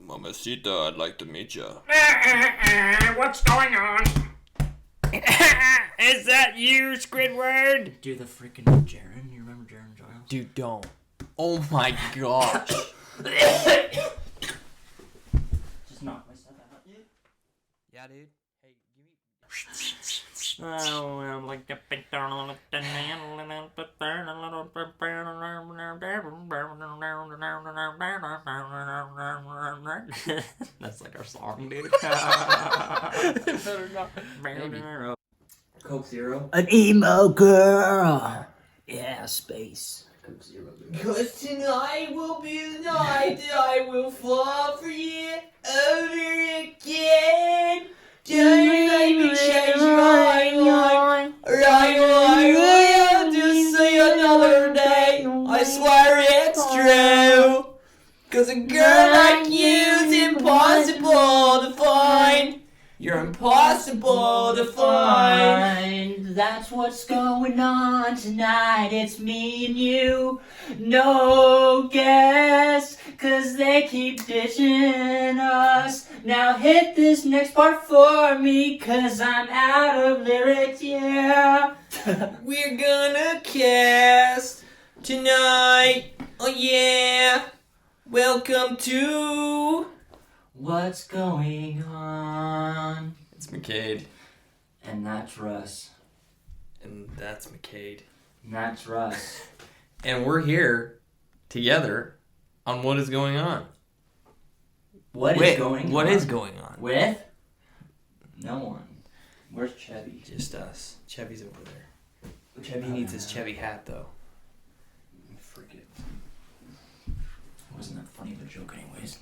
Mamacita, I'd like to meet you. What's going on? Is that you, Squidward? Do the freaking Jaren. You remember Jaren Giles? Dude, don't. Oh my gosh. Just knock my stuff out, dude. Yeah, dude. Hey, give me... Oh, I'm like a big That's like our song, dude. Better not. Coke Zero. An emo girl. Yeah, space. Coke Zero. Cause tonight will be the night that I will fall for you over again. Don't make me change my mind. I will just see another day. I swear it's true. Cause a girl like you's impossible to find. You're impossible to find. That's what's going on tonight. It's me and you. No guess. Cause they keep ditching us. Now hit this next part for me. Cause I'm out of lyrics, yeah. We're gonna cast tonight. Oh yeah. Welcome to What's Going On. It's McKade. And that's Russ. And that's McKade. And that's Russ. And we're here together on What Is Going On. What is going on? What is going on? With? No one. Where's Chevy? Just us. Chevy's over there. Chevy needs his Chevy hat, though. Freak it. Wasn't that funny of a joke anyways?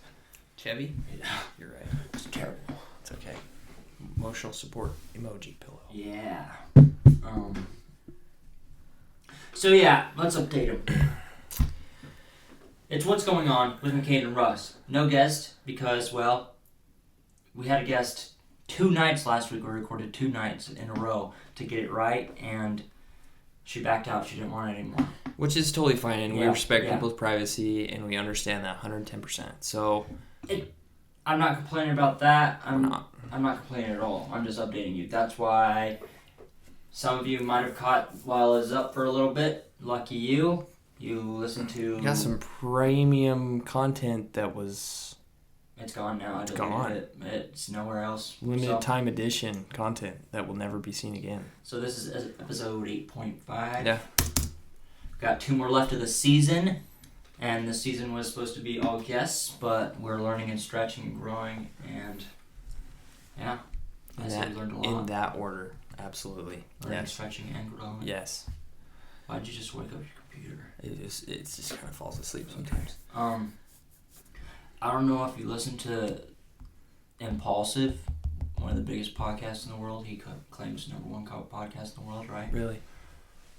Chevy? Yeah. You're right. It's terrible. It's okay. Emotional support emoji pillow. Yeah. So yeah, let's update him. It's What's Going On with McKade and Russ. No guest because, well, we had a guest 2 nights last week. We recorded 2 nights in a row to get it right, and she backed out. She didn't want it anymore. Which is totally fine, and we Yeah, respect yeah. people's privacy, and we understand that 110%. So, I'm not complaining about that. I'm not. not complaining at all. I'm just updating you. That's why some of you might have caught while it was up for a little bit. Lucky you. You listened to... We got some premium content that was It's gone now. It's I deleted gone. it. It's nowhere else. limited time edition content that will never be seen again. So this is episode 8.5. Yeah. Got 2 more left of the season. And the season was supposed to be all guests, but we're learning and stretching and growing, and yeah, I say we learned a lot. In that order, absolutely. Learning, Yes. stretching, and growing. Yes. Why'd you just wake up your computer? It just kind of falls asleep sometimes. I don't know if you listen to Impulsive, one of the biggest podcasts in the world. He claims #1 podcast in the world, right? Really?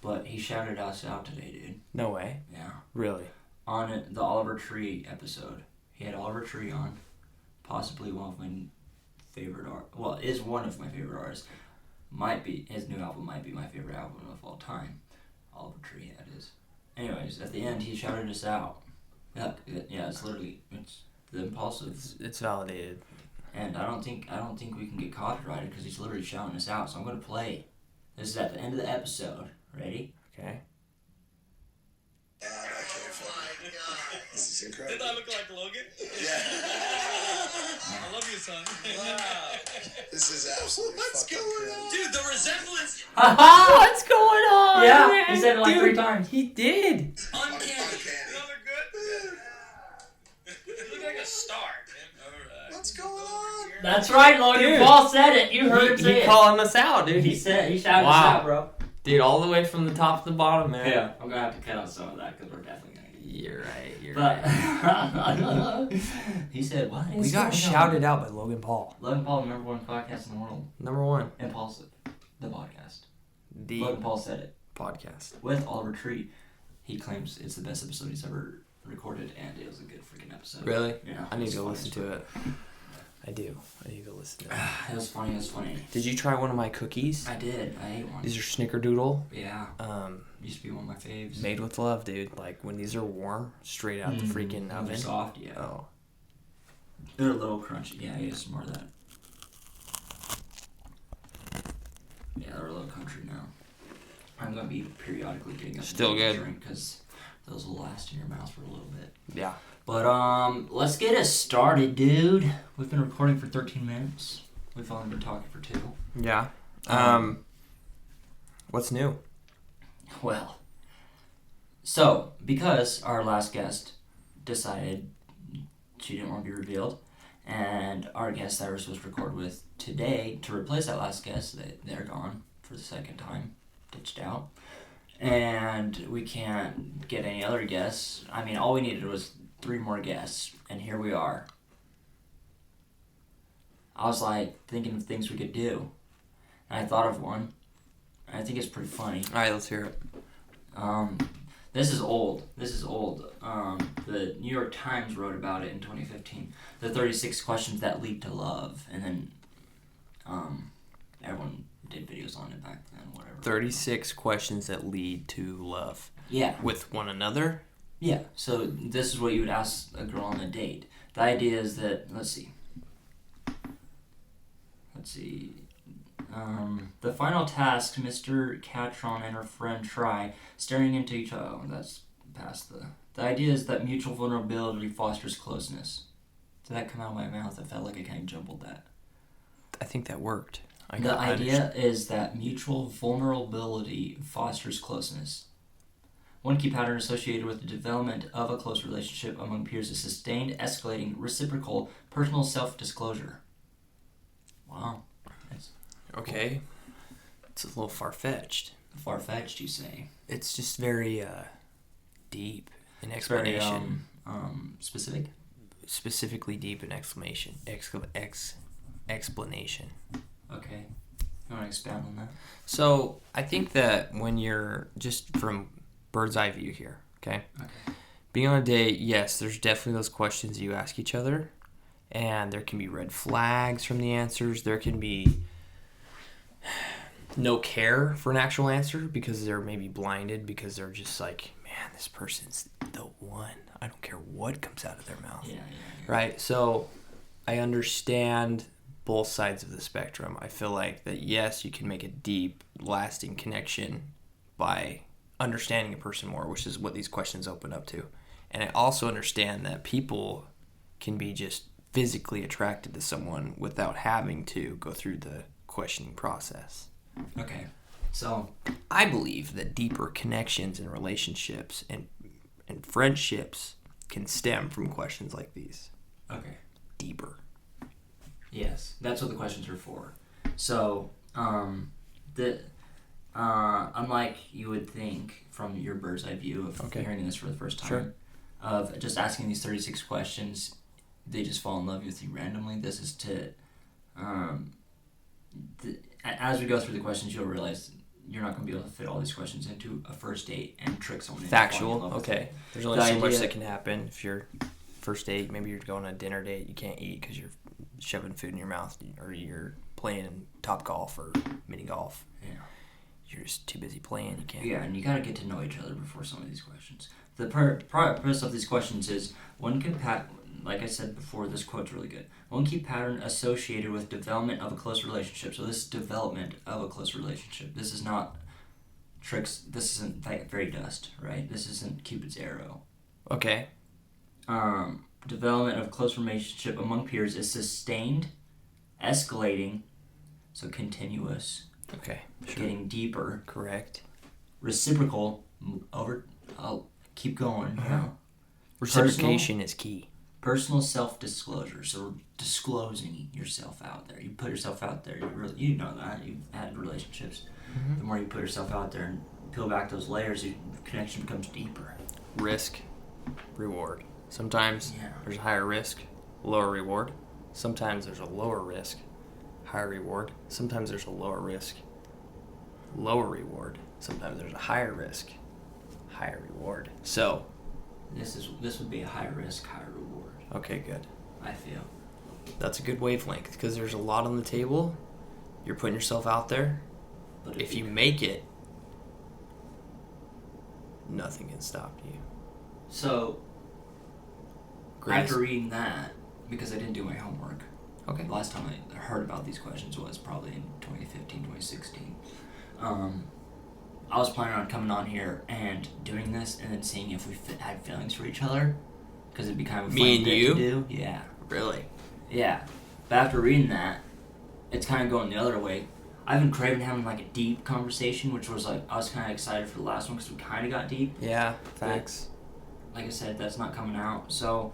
But he shouted us out today, dude. No way. Yeah. Really? On it, the Oliver Tree episode. He had Oliver Tree on. Possibly one of my favorite art. Well, is one of my favorite artists. Might be his new album. Might be my favorite album of all time. Oliver Tree, that is. Anyways, at the end, he shouted us out. Yeah, it's literally it's the Impulsive. It's validated. And I don't think we can get copyrighted because he's literally shouting us out. So I'm gonna play. This is at the end of the episode. Ready? Okay. This is incredible. Did I look like Logan? Yeah. I love you, son. Wow. This is absolutely What's fucking going crazy. on? Dude, the resemblance What's going on? Yeah, man? he said it like Dude, 3 times. He did. uncanny. Uncanny. You look good? You look like a star, man. Alright. What's going on? That's right, Logan. Dude. Paul said it. You heard him He say it. calling us out, dude. He said he shouted us Wow. out, bro. Dude, all the way from the top to the bottom, man. Yeah, I'm gonna have to cut out some of that because we're definitely gonna get. You're right. You're But right. he said, "What?" We got shouted out by Logan Paul. Logan Paul, #1 podcast in the world. #1. Impulsive, the podcast. The Logan Paul said it podcast. with Oliver Tree. He claims it's the best episode he's ever recorded, and it was a good freaking episode. Really? Yeah. I need it's to go funny listen as to fuck. it. I do. I need to go listen to it. It was funny. It was funny. Did you try one of my cookies? I did. I ate one. These are Snickerdoodle. Yeah. Used to be one of my faves. Made with love, dude. Like when these are warm, straight out the freaking They're oven. soft, yeah. Oh, They're a little crunchy. Yeah, I some more of that. Yeah, they're a little crunchy now. I'm gonna be periodically getting up Still and good. drink because those will last in your mouth for a little bit. Yeah. But let's get it started, dude. We've been recording for 13 minutes. We've only been talking for 2. Yeah. What's new? Well, so because our last guest decided she didn't want to be revealed, and our guest that we're supposed to record with today to replace that last guest, they're gone for the second time, ditched out, and we can't get any other guests. I mean, all we needed was 3 more guests, and here we are. I was like thinking of things we could do, and I thought of one. I think it's pretty funny. All right, let's hear it. This is old. The New York Times wrote about it in 2015. The 36 questions that lead to love, and then everyone did videos on it back then. Whatever. 36 questions that lead to love. Yeah. With one another? Yeah. So this is what you would ask a girl on a date. The idea is that let's see. The final task, Mr. Catron and her friend try, staring into each other. Oh, that's past the... The idea is that mutual vulnerability fosters closeness. Did that come out of my mouth? I felt like I kind of jumbled that. I think that worked. The idea is that mutual vulnerability fosters closeness. One key pattern associated with the development of a close relationship among peers is sustained, escalating, reciprocal, personal self-disclosure. Wow. That's Okay. It's a little far-fetched. far-fetched, you say. It's just very deep in It's very, explanation. specific? Specifically deep in explanation. Explanation. Okay. You want to expound on that? So, I think that when you're just from bird's eye view here, okay? Okay. Being on a date, yes, there's definitely those questions you ask each other, and there can be red flags from the answers. There can be no care for an actual answer because they're maybe blinded because they're just like, man, this person's the one. I don't care what comes out of their mouth. Yeah. Right? So I understand both sides of the spectrum. I feel like that, yes, you can make a deep, lasting connection by understanding a person more, which is what these questions open up to. And I also understand that people can be just physically attracted to someone without having to go through the questioning process. Okay. So, I believe that deeper connections in relationships and friendships can stem from questions like these. okay. Deeper. Yes, that's what the questions are for. So, unlike you would think from your bird's eye view of Okay. hearing this for the first time, Sure. of just asking these 36 questions, they just fall in love with you randomly. This is to, as we go through the questions, you'll realize you're not going to be able to fit all these questions into a first date and trick someone into falling in Factual. love with Okay. you. There's only The so much idea- that can happen if you're first date. Maybe you're going on a dinner date. You can't eat because you're shoving food in your mouth, or you're playing Top Golf or mini golf. Yeah. You're just too busy playing. You can't. Yeah, and you gotta get to know each other before some of these questions. The purpose of these questions is one key like I said before, this quote's really good. One key pattern associated with development of a close relationship. So this is development of a close relationship. This is not tricks. This isn't fairy dust, right? This isn't Cupid's arrow. Okay. Development of close relationship among peers is sustained, escalating, so continuous, Okay. Sure. getting deeper, Correct. reciprocal, I'll keep going, you know. Reciprocation is key. Personal self-disclosure, so disclosing yourself out there. You put yourself out there. You know that. You've had relationships. The more you put yourself out there and peel back those layers, your connection becomes deeper. Risk, reward. Sometimes Yeah. there's a higher risk, lower reward. Sometimes there's a lower risk, higher reward. Sometimes there's a lower risk, lower reward. Sometimes there's a higher risk, higher reward. So, This would be a high risk, high reward, okay, good. I feel. That's a good wavelength because there's a lot on the table. You're putting yourself out there. But If you make it, nothing can stop you. So Greatest- after reading that, because I didn't do my homework. Okay. The last time I heard about these questions was probably in 2015, 2016. I was planning on coming on here and doing this and then seeing if we had feelings for each other. Because it'd be kind of a Me fun and bit you? to do. Yeah. Really? Yeah. But after reading that, it's kind of going the other way. I've been craving having like a deep conversation, which was like, I was kind of excited for the last one because we kind of got deep. Yeah, facts. Like I said, that's not coming out. So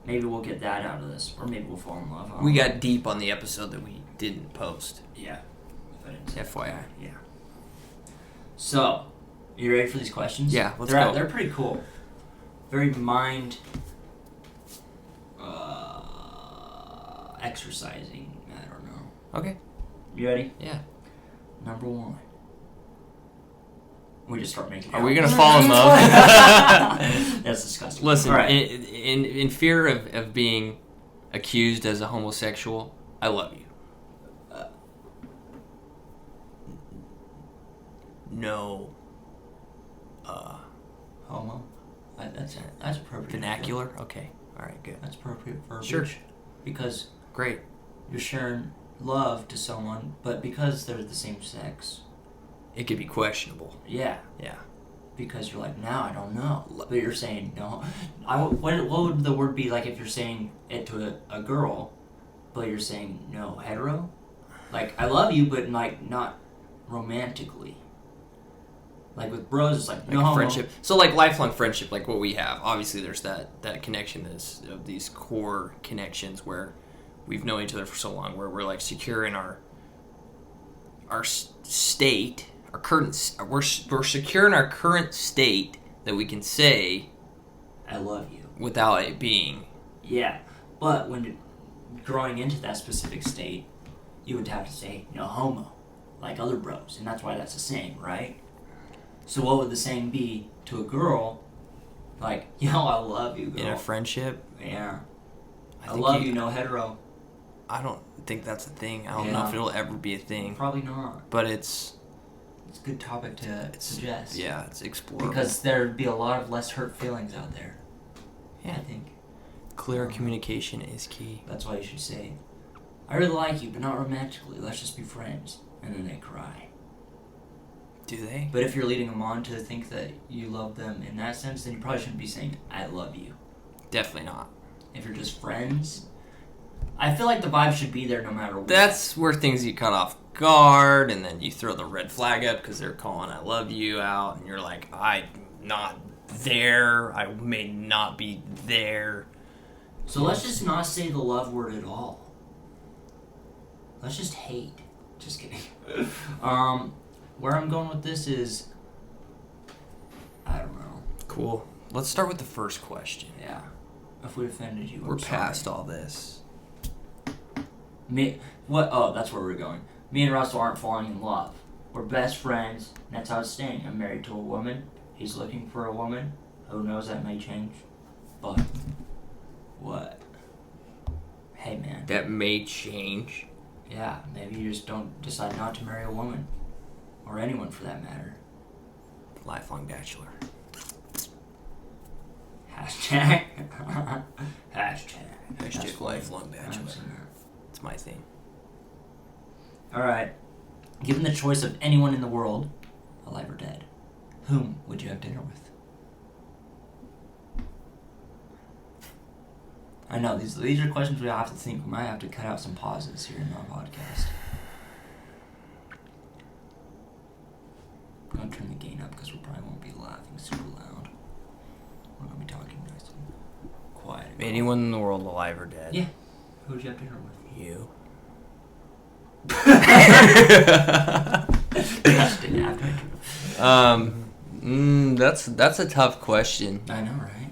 maybe we'll get that out of this. Or maybe we'll fall in love. We got deep on the episode that we didn't post. Yeah. If I didn't say FYI. Yeah. So, you ready for these questions? Yeah, let's go. They're pretty cool. Very mind exercising. I don't know. Okay. You ready? Yeah. Number 1. We just start making. Are out. we gonna fall in love? That's disgusting. Listen, All right. in fear of being accused as a homosexual, I love you. No. Homo. That's appropriate. Vernacular? Okay. Alright, good. That's appropriate verbiage. Sure. Because Great. you're sharing love to someone, but because they're the same sex, It could be questionable. yeah. Yeah. Because you're like, now I don't know. But you're saying no. What would the word be like if you're saying it to a girl, but you're saying no hetero? Like, I love you, but like not romantically. Like with bros, it's like, Like no a homo. friendship. So like lifelong friendship, like what we have. Obviously there's that connection of these core connections where we've known each other for so long, where we're like secure in our state, our current, we're secure in our current state that we can say I love you. without it being. Yeah. But when you're growing into that specific state, you would have to say no homo, like other bros. And that's why that's a saying, right? So what would the saying be to a girl? Like, yo, I love you, girl. In a friendship, Yeah. I think love you, no hetero. I don't think that's a thing. I don't know Yeah. if it'll ever be a thing, Probably not. but it's It's a good topic to suggest. yeah, it's explorable. Because there'd be a lot of less hurt feelings out there. Yeah. I think. Clear communication is key. That's why you should say, I really like you, but not romantically. Let's just be friends. And then they cry. Do they? But if you're leading them on to think that you love them in that sense, then you probably shouldn't be saying, I love you. Definitely not. If you're just friends, I feel like the vibe should be there no matter what. That's where things get caught off guard, and then you throw the red flag up because they're calling "I love you" out, and you're like, "I'm not there. I may not be there." So let's just not say the love word at all. Let's just hate. Just kidding. Where I'm going with this is, I don't know. Cool. Let's start with the first question. Yeah. If we offended you, We're I'm sorry. past all this. What? Oh, that's where we're going. Me and Russell aren't falling in love. We're best friends, and that's how it's staying. I'm married to a woman. He's looking for a woman. Who knows, that may change. But, what? Hey, man. That may change. Yeah, maybe you just don't decide not to marry a woman. Or anyone for that matter. Lifelong bachelor. Hashtag. Hashtag. Hashtag lifelong I bachelor. haven't seen that. It's my thing. Alright. Given the choice of anyone in the world, alive or dead, whom would you have dinner with? I know, these are questions we have to think. We might have to cut out some pauses here in our podcast. I'm going to turn the gain up because we probably won't be laughing super loud. We're going to be talking nice and quiet. Anyone in the world, alive or dead? Yeah. Who would you have dinner with? You. That's a tough question. I know, right?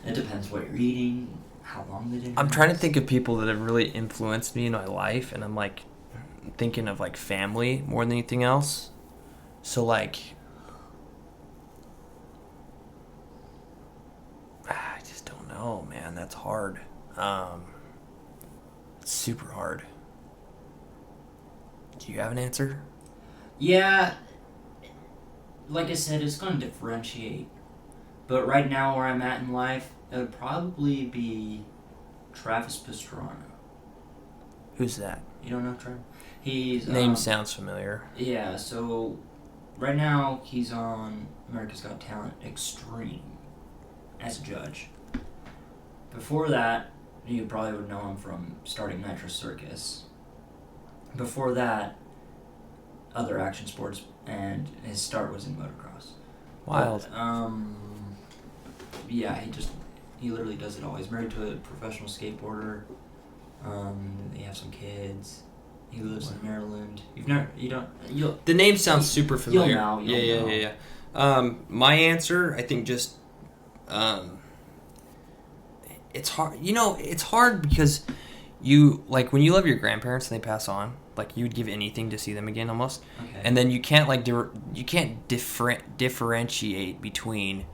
It depends what you're eating, how long the dinner I'm is. trying to think of people that have really influenced me in my life, and I'm like thinking of like family more than anything else. So like, I just don't know, man. That's hard. It's super hard. Do you have an answer? Yeah, like I said, it's going to differentiate. But right now, where I'm at in life, it would probably be Travis Pastrana. Who's that? You don't know Travis? He's Name sounds familiar. Yeah. So right now he's on America's Got Talent Extreme as a judge. Before that, you probably would know him from starting Nitro Circus. Before that, other action sports, and his start was in motocross. Wild. But, yeah, he literally does it all. He's married to a professional skateboarder. They have some kids. He lives in Maryland. You'll The name sounds super familiar. You'll know. Yeah. My answer, I think, just it's hard. It's hard because you when you love your grandparents and they pass on, you would give anything to see them again almost. Okay. And then you can't you can't differentiate between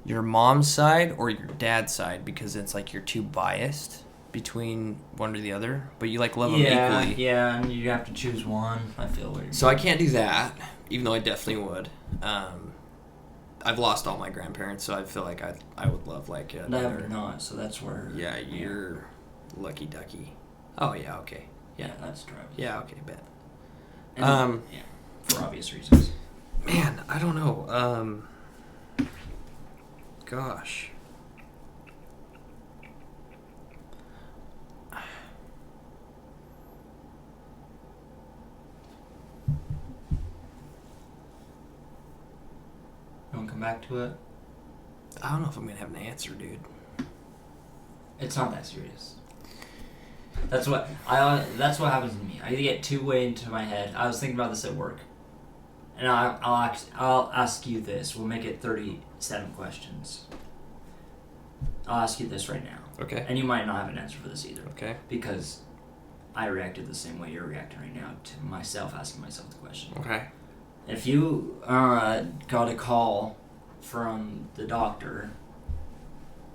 your mom's side or your dad's side because it's you're too biased between one or the other, but you love them equally. Yeah, and you have to choose one. I feel weird. So I can't do that, even though I definitely would. I've lost all my grandparents, so I feel like I would love I another. have not, so that's where. Yeah, you're lucky ducky. Oh yeah, okay. Yeah, that's Travis. Yeah, okay, bet. And, yeah, for obvious reasons. Man, I don't know. Gosh. You want to come back to it? I don't know if I'm gonna have an answer, dude. It's not that serious. That's what happens to me. I get too way into my head. I was thinking about this at work, and I'll ask you this. We'll make it 37 questions. I'll ask you this right now, Okay. and you might not have an answer for this either, Okay. because I reacted the same way you're reacting right now to myself asking myself the question. Okay. If you got a call from the doctor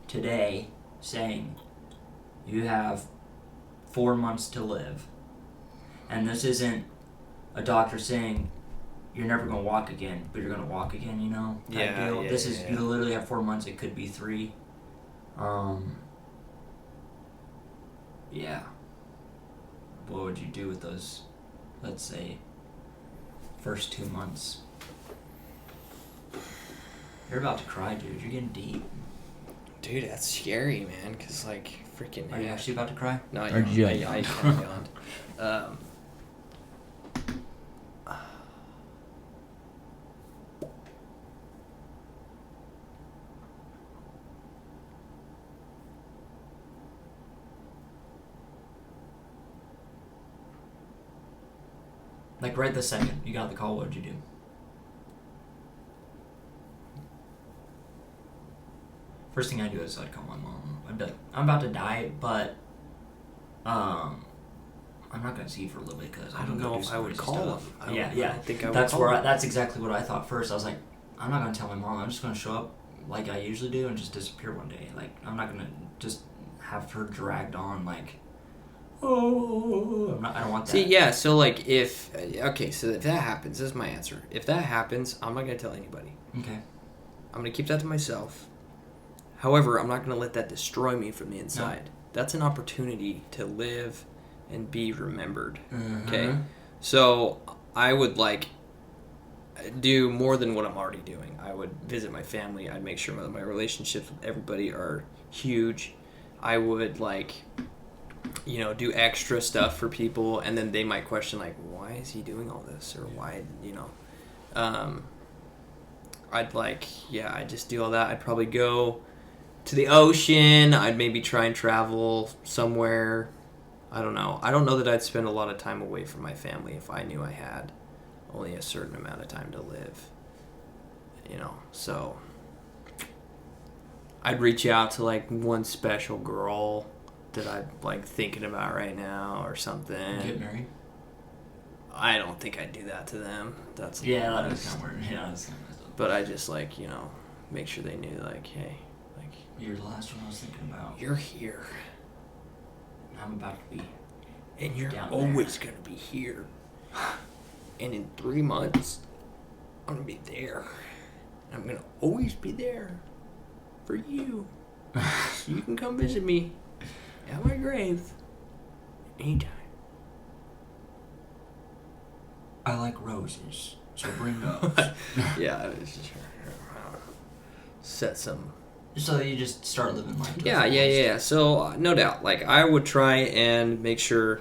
today saying you have 4 months to live, and this isn't a doctor saying you're never going to walk again, but you're going to walk again, type Yeah, deal. yeah, This yeah, is, yeah. you literally have 4 months, it could be 3. Yeah. What would you do with those, let's say, first 2 months? You're about to cry, dude. You're getting deep. Dude, that's scary, man. Cause freaking. Are you actually about to cry? No, Or did you- I kind of yawned. Right this second, you got the call. What would you do? First thing I do is I'd call my mom. I'd be like, I'm about to die, but I'm not gonna see you for a little bit because I don't know if I would call stuff. them. Yeah. I don't think I would. That's call where them. that's exactly what I thought first. I was like, I'm not gonna tell my mom. I'm just gonna show up like I usually do and just disappear one day. I'm not gonna just have her dragged on oh, I don't want that. See, yeah. So if that happens, this is my answer. If that happens, I'm not gonna tell anybody. Okay. I'm gonna keep that to myself. However, I'm not gonna let that destroy me from the inside. That's an opportunity to live and be remembered. Mm-hmm. Okay. So I would do more than what I'm already doing. I would visit my family. I'd make sure that my relationships with everybody are huge. I would do extra stuff for people, and then they might question why is he doing all this, or why I'd just do all that. I'd probably go to the ocean. I'd maybe try and travel somewhere. I don't know that I'd spend a lot of time away from my family if I knew I had only a certain amount of time to live. So I'd reach out to one special girl that I'm thinking about right now or something. Get married? I don't think I'd do that to them. That's That is kind of weird. Yeah, that's kind of messed up. But I just make sure they knew hey, You're the last one I was thinking about. you're here I'm about to be. and you're Down always gonna be here. And in 3 months, I'm gonna be there. I'm gonna always be there for you. So you can come visit me. At my grave. Anytime. I like roses, so bring those. Yeah, it's just set some. So you just start living life. to the Yeah. fullest. So, no doubt. Like, I would try and make sure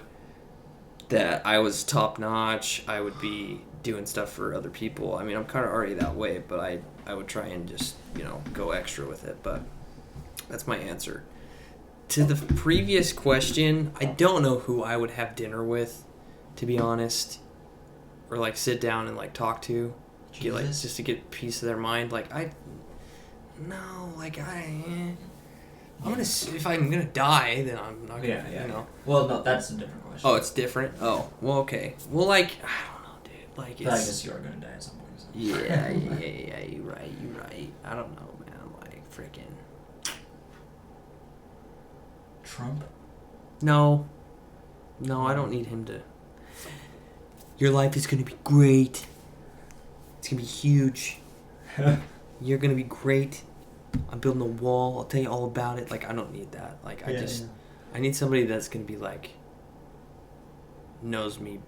that I was top notch. I would be doing stuff for other people. I mean, I'm kind of already that way, but I would try and just, go extra with it. But that's my answer. To the previous question, I don't know who I would have dinner with, to be honest. Or, like, sit down and, like, talk to. Get, like, Jesus. just to get a piece of their mind. Like, I'm gonna. If I'm gonna die, then I'm not gonna. Yeah. Well, no, that's a different question. Oh, it's different. Oh, well, okay. Well, like, I don't know, dude. Like, But I it's. guess you are gonna die at some point. So. Yeah. You're right. I don't know, man. Like, freaking. Trump. No, I don't need him to. Your life is gonna be great. It's gonna be huge. You're gonna be great. I'm building a wall. I'll tell you all about it. Like, I don't need that. Like, I need somebody that's gonna be like, knows me,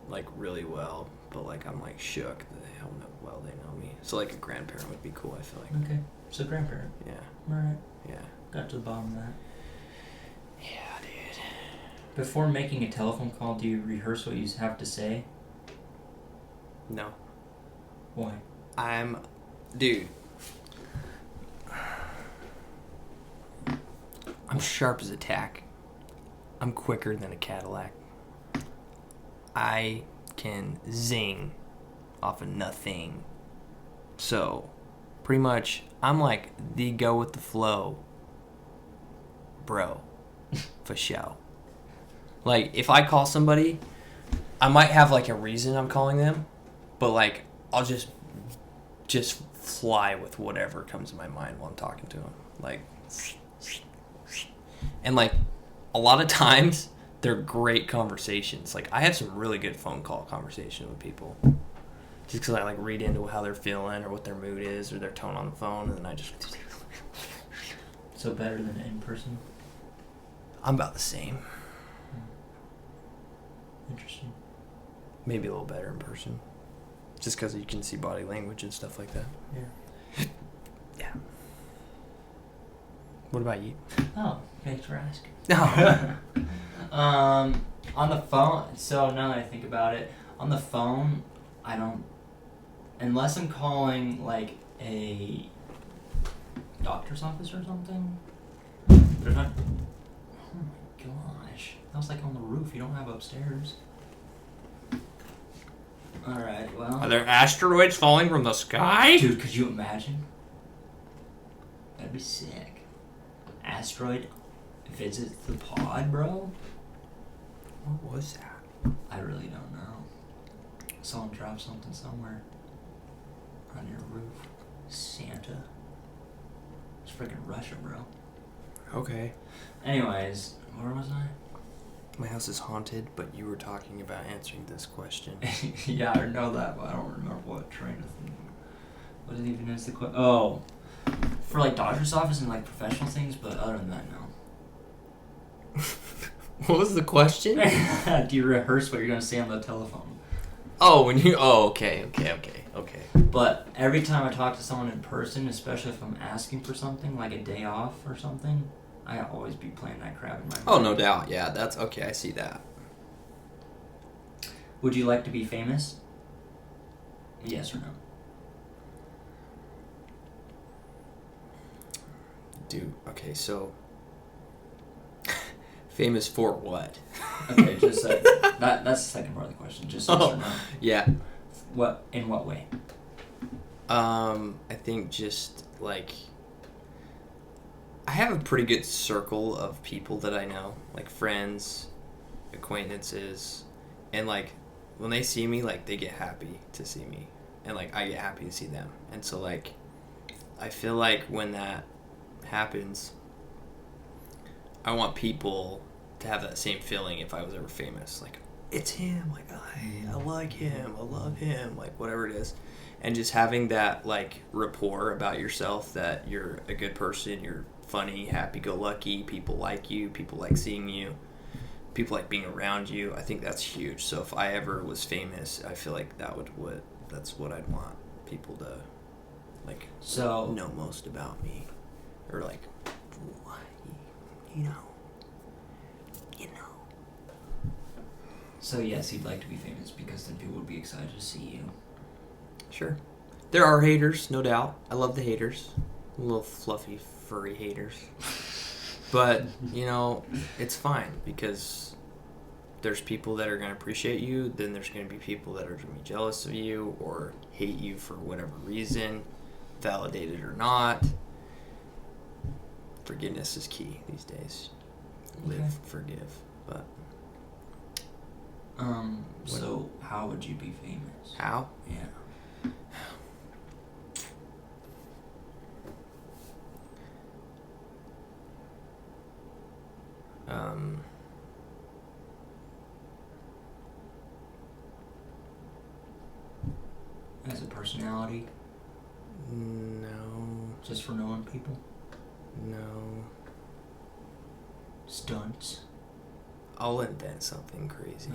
like, really well, but like I'm like shook that how well they know me. So like a grandparent would be cool. I feel like. Okay. So grandparent. Yeah. Alright. Yeah. Got to the bottom of that. Yeah, dude. Before making a telephone call, do you rehearse what you have to say? No. Why? Dude. I'm sharp as a tack. I'm quicker than a Cadillac. I can zing off of nothing. So, pretty much, I'm like the go with the flow bro. For show. Like, if I call somebody, I might have like a reason I'm calling them, but like, I'll just fly with whatever comes to my mind while I'm talking to them. Like, and like, a lot of times, they're great conversations. Like, I have some really good phone call conversations with people. Just because I like read into how they're feeling or what their mood is or their tone on the phone, and then I just... So better than in person? I'm about the same. Interesting. Maybe a little better in person. Just because you can see body language and stuff like that. Yeah. Yeah. What about you? Oh, thanks for asking. No. On the phone, so now that I think about it, on the phone, I don't, unless I'm calling like a doctor's office or something, there's not, oh my gosh, that was like on the roof, you don't have upstairs. Alright, well. Are there asteroids falling from the sky? Dude, could you imagine? That'd be sick. Asteroid visits the pod, bro? What was that? I really don't know. Someone dropped something somewhere on your roof. Santa. It's freaking Russia, bro. Okay. Anyways, where was I? My house is haunted, but you were talking about answering this question. Yeah, I know that, but I don't remember what train of thing. What even is the question? Oh. For like doctor's office and like professional things, but other than that, no. What was the question? Do you rehearse what you're going to say on the telephone? Oh, okay. But every time I talk to someone in person, especially if I'm asking for something, like a day off or something, I always be playing that crap in my mind. Oh, no doubt. Yeah, that's okay. I see that. Would you like to be famous? Yes or no? Dude, okay, so... famous for what? Okay, just that's the second part of the question. Just yes or no. Yeah. What in what way? I think just, like... I have a pretty good circle of people that I know. Like, friends, acquaintances. And, like, when they see me, like, they get happy to see me. And, like, I get happy to see them. And so, like, I feel like when that happens, I want people to have that same feeling if I was ever famous. Like, it's him. Like, I like him. I love him. Like, whatever it is. And just having that, like, rapport about yourself that you're a good person, you're funny, happy-go-lucky. People like you. People like seeing you. People like being around you. I think that's huge. So if I ever was famous, I feel like that's what I'd want people to like know most about me, or like, you know. So yes, you'd like to be famous because then people would be excited to see you. Sure. There are haters, no doubt. I love the haters. Little fluffy, furry haters. But, you know, it's fine because there's people that are going to appreciate you. Then there's going to be people that are going to be jealous of you or hate you for whatever reason, validated or not. Forgiveness is key these days. Live, forgive. But so how would you be famous? how? Yeah. As a personality? No. Just for knowing people? No. Stunts? I'll invent something crazy.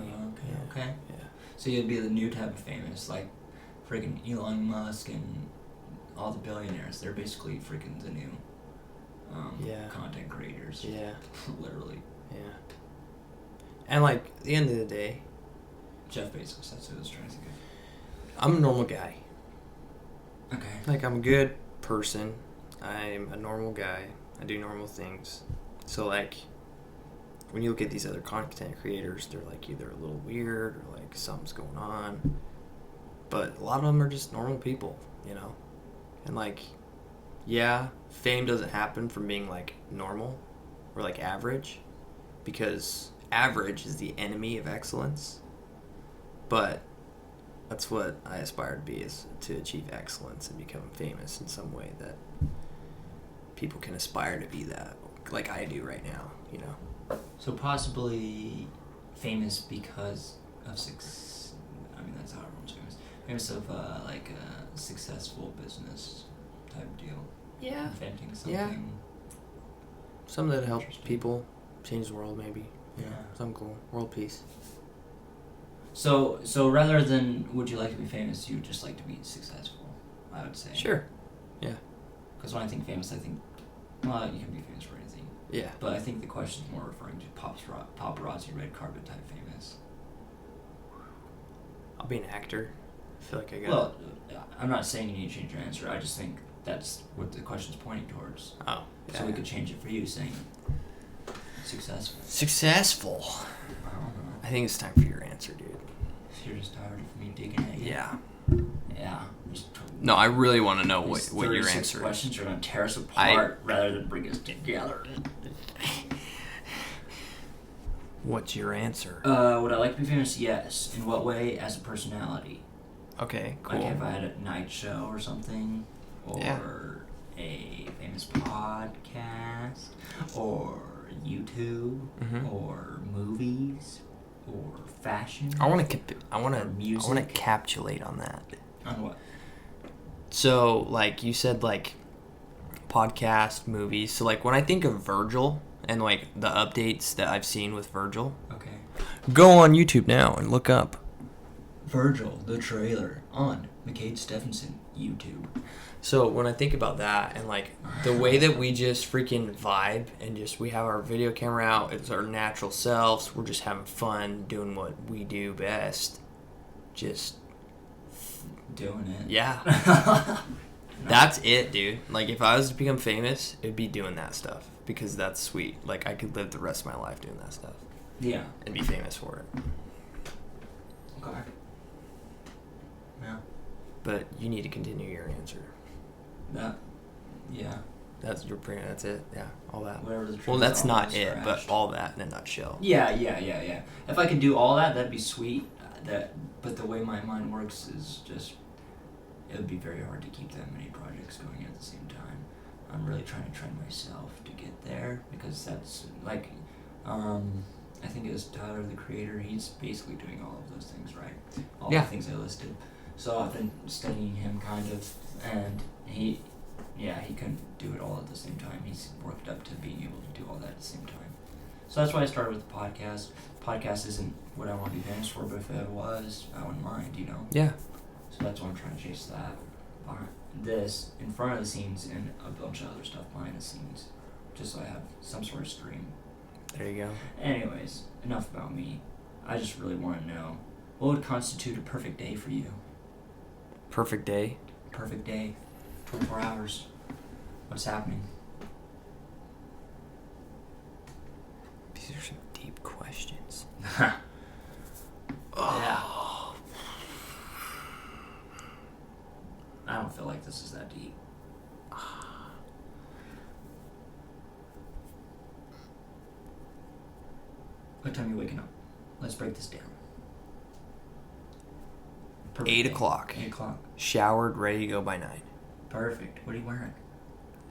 Okay. Yeah. So you'd be the new type of famous, like freaking Elon Musk and all the billionaires. They're basically freaking the new content creators. Yeah. Literally. Yeah. And like at the end of the day, Jeff Bezos, that's what I was trying to think of. I'm a normal guy. Okay. Like I'm a good person. I'm a normal guy. I do normal things. So like when you look at these other content creators, they're like either a little weird or like something's going on. But a lot of them are just normal people, you know? And like, yeah, fame doesn't happen from being like normal or like average, because average is the enemy of excellence. But that's what I aspire to be, is to achieve excellence and become famous in some way that people can aspire to be that, like I do right now, you know? So possibly famous because of success. I mean, that's how everyone's famous. Famous of like a successful business type deal. Yeah. Inventing something. Yeah. Something that helps people change the world, maybe. Yeah. Something cool. World peace. So rather than would you like to be famous, you would just like to be successful, I would say. Sure. Yeah. Because when I think famous, I think, well, you can be famous for anything. Yeah. But I think the question is more referring to paparazzi, red carpet type famous. I'll be an actor. I feel like I got. Well, I'm not saying you need to change your answer. I just think that's what the question's pointing towards. Oh. Yeah. So we could change it for you, saying successful. Successful. I don't know. I think it's time for your answer, dude. You're just tired of me digging at you. Yeah. Yeah. No, I really want to know what These your 36 answer is. questions are going to tear us apart rather than bring us together. What's your answer? Would I like to be famous? Yes. In what way? As a personality. Okay, cool. Like if I had a night show or something, or Yeah. a famous podcast, or YouTube, or movies, or fashion. I want Or music. to capitulate on that. On what? So, like you said, like podcast, movies. So, like when I think of Virgil and like the updates that I've seen with Virgil, Okay. go on YouTube now and look up Virgil, the trailer on McKade Stephenson YouTube. So when I think about that and like the way that we just freaking vibe and just we have our video camera out, it's our natural selves, we're just having fun doing what we do best. Just Doing it. yeah. That's it, dude. Like if I was to become famous, it'd be doing that stuff because that's sweet. Like I could live the rest of my life doing that stuff Yeah. and be famous for it. Okay. Yeah. But you need to continue your answer. Yeah. That's your brain. That's it. Yeah, all that. Whatever the Well, truth that's is, not all it, is but trashed. all that in a nutshell. Yeah. If I could do all that, that'd be sweet. But the way my mind works is just, it would be very hard to keep that many projects going at the same time. I'm really trying to train myself to get there because that's like, I think it was Tyler the Creator. He's basically doing all of those things, right? All Yeah. the things I listed. So I've been studying him kind of, and yeah, he couldn't do it all at the same time. He's worked up to being able to do all that at the same time. So that's why I started with the podcast. Podcast isn't what I want to be famous for, but if it was, I wouldn't mind, you know? Yeah. So that's why I'm trying to chase that. This, in front of the scenes, and a bunch of other stuff behind the scenes. Just so I have some sort of stream. There you go. Anyways, enough about me. I just really want to know, what would constitute a perfect day for you? Perfect day. Perfect day. 24 hours. What's happening? These are some deep questions. Yeah. I don't feel like this is that deep. What time are you waking up? Let's break this down. Perfect 8 day. o'clock. 8 o'clock. Showered, ready to go by 9. Perfect. What are you wearing?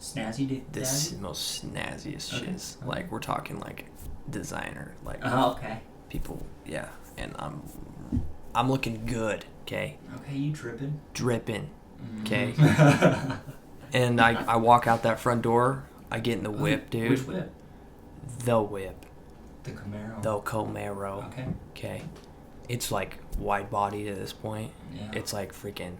Snazzy day? This is the most snazziest Okay. shiz. Like, we're talking, like, designer. Like, Oh, okay. people, yeah. And I'm looking good, okay? Okay, you tripping. Dripping, okay? Mm. And I walk out that front door. I get in the whip, dude. Which whip? The whip. The Camaro. The Camaro. Okay. Okay. It's like wide bodied at this point. Yeah. It's like freaking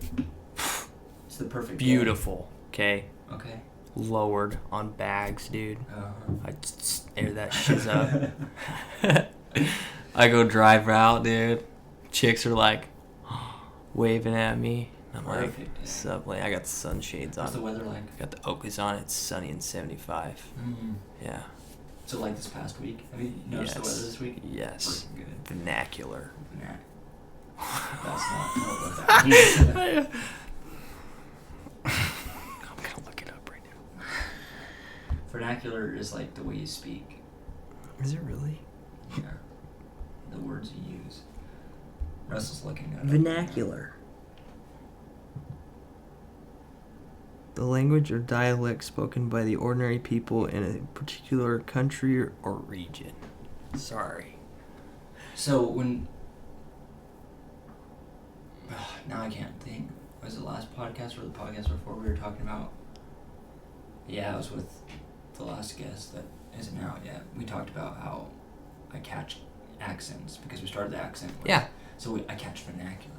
It's the perfect day. beautiful. Okay. Okay. Lowered on bags, dude. Uh-huh. I just air that shiz up. I go drive out, dude. Chicks are like waving at me. I'm like, Perfect, yeah. subway. I got the sunshades What's the on. weather like? Got the Oakleys on. It's sunny and 75. Mm. Yeah. So like this past week? Have you noticed the weather this week? Yes. Freaking good. Vernacular. Nah. That's not what that means. I'm gonna look it up right now. Vernacular is like the way you speak. Is it really? Yeah. The words you use. Russ is looking at it. Vernacular. The language or dialect spoken by the ordinary people in a particular country or region. Sorry. So when now I can't think. Was it the last podcast or the podcast before we were talking about? Yeah, it was with the last guest that isn't out yet. We talked about how I catch accents because we started the accent with. Yeah. So I catch vernacular.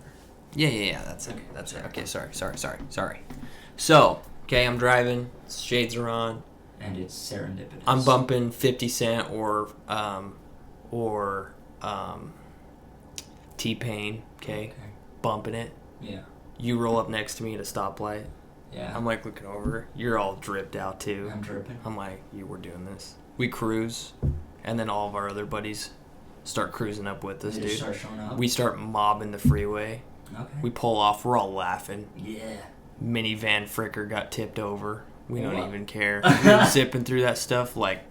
Yeah. That's it. Okay, That's it. sorry. Okay, sorry. So, okay, I'm driving. Shades are on. And it's serendipitous. I'm bumping 50 Cent or T-Pain, okay? Bumping it. Yeah. You roll up next to me at a stoplight. Yeah. I'm like looking over. You're all dripped out too. I'm dripping. I'm like, we're doing this. We cruise, and then all of our other buddies start cruising up with us, They dude. just start showing up. We start mobbing the freeway. Okay. We pull off. We're all laughing. Yeah. Minivan fricker got tipped over. We don't What? even care. We're zipping through that stuff like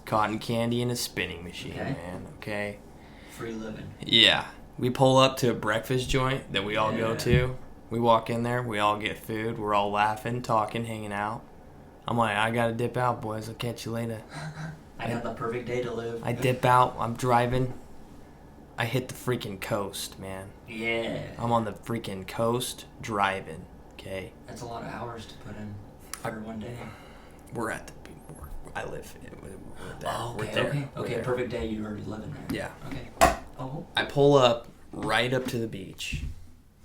cotton candy in a spinning machine, Okay. man. Okay. Free living. Yeah. We pull up to a breakfast joint that we all go Yeah. to. We walk in there. We all get food. We're all laughing, talking, hanging out. I'm like, I gotta dip out, boys. I'll catch you later. I got the perfect day to live. I dip out. I'm driving. I hit the freaking coast, man. Yeah. I'm on the freaking coast driving. Okay. That's a lot of hours to put in for one day. We're at the. I live. We're there. Oh, We're okay, there. okay. We're Okay, there. perfect day. You're already living there. Yeah. Okay. Oh. I pull up right up to the beach.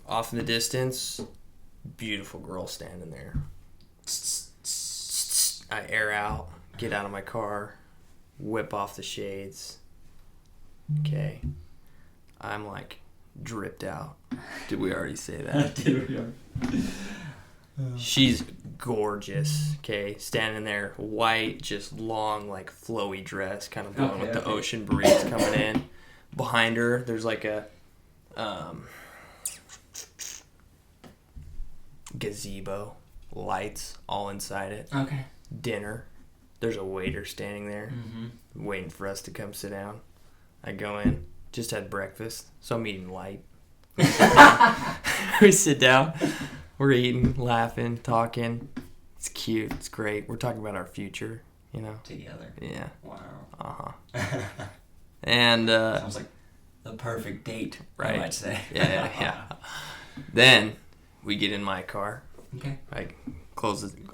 Off in the distance, beautiful girl standing there. I air out, get out of my car, whip off the shades. Okay. I'm like dripped out. Did we already say that? Dude, yeah. She's gorgeous, okay? Standing there, white, just long, like flowy dress, kind of blowing Okay, with the okay. ocean breeze coming in. Behind her, there's like a gazebo, lights all inside it. Okay. Dinner. There's a waiter standing there, Mm-hmm. waiting for us to come sit down. I go in, just had breakfast, so I'm eating light. We sit down, we're eating, laughing, talking. It's cute, it's great. We're talking about our future, you know? Together. Yeah. Wow. Uh-huh. And, Sounds like the perfect date, Right. I might say. yeah. Then we get in my car. Okay. I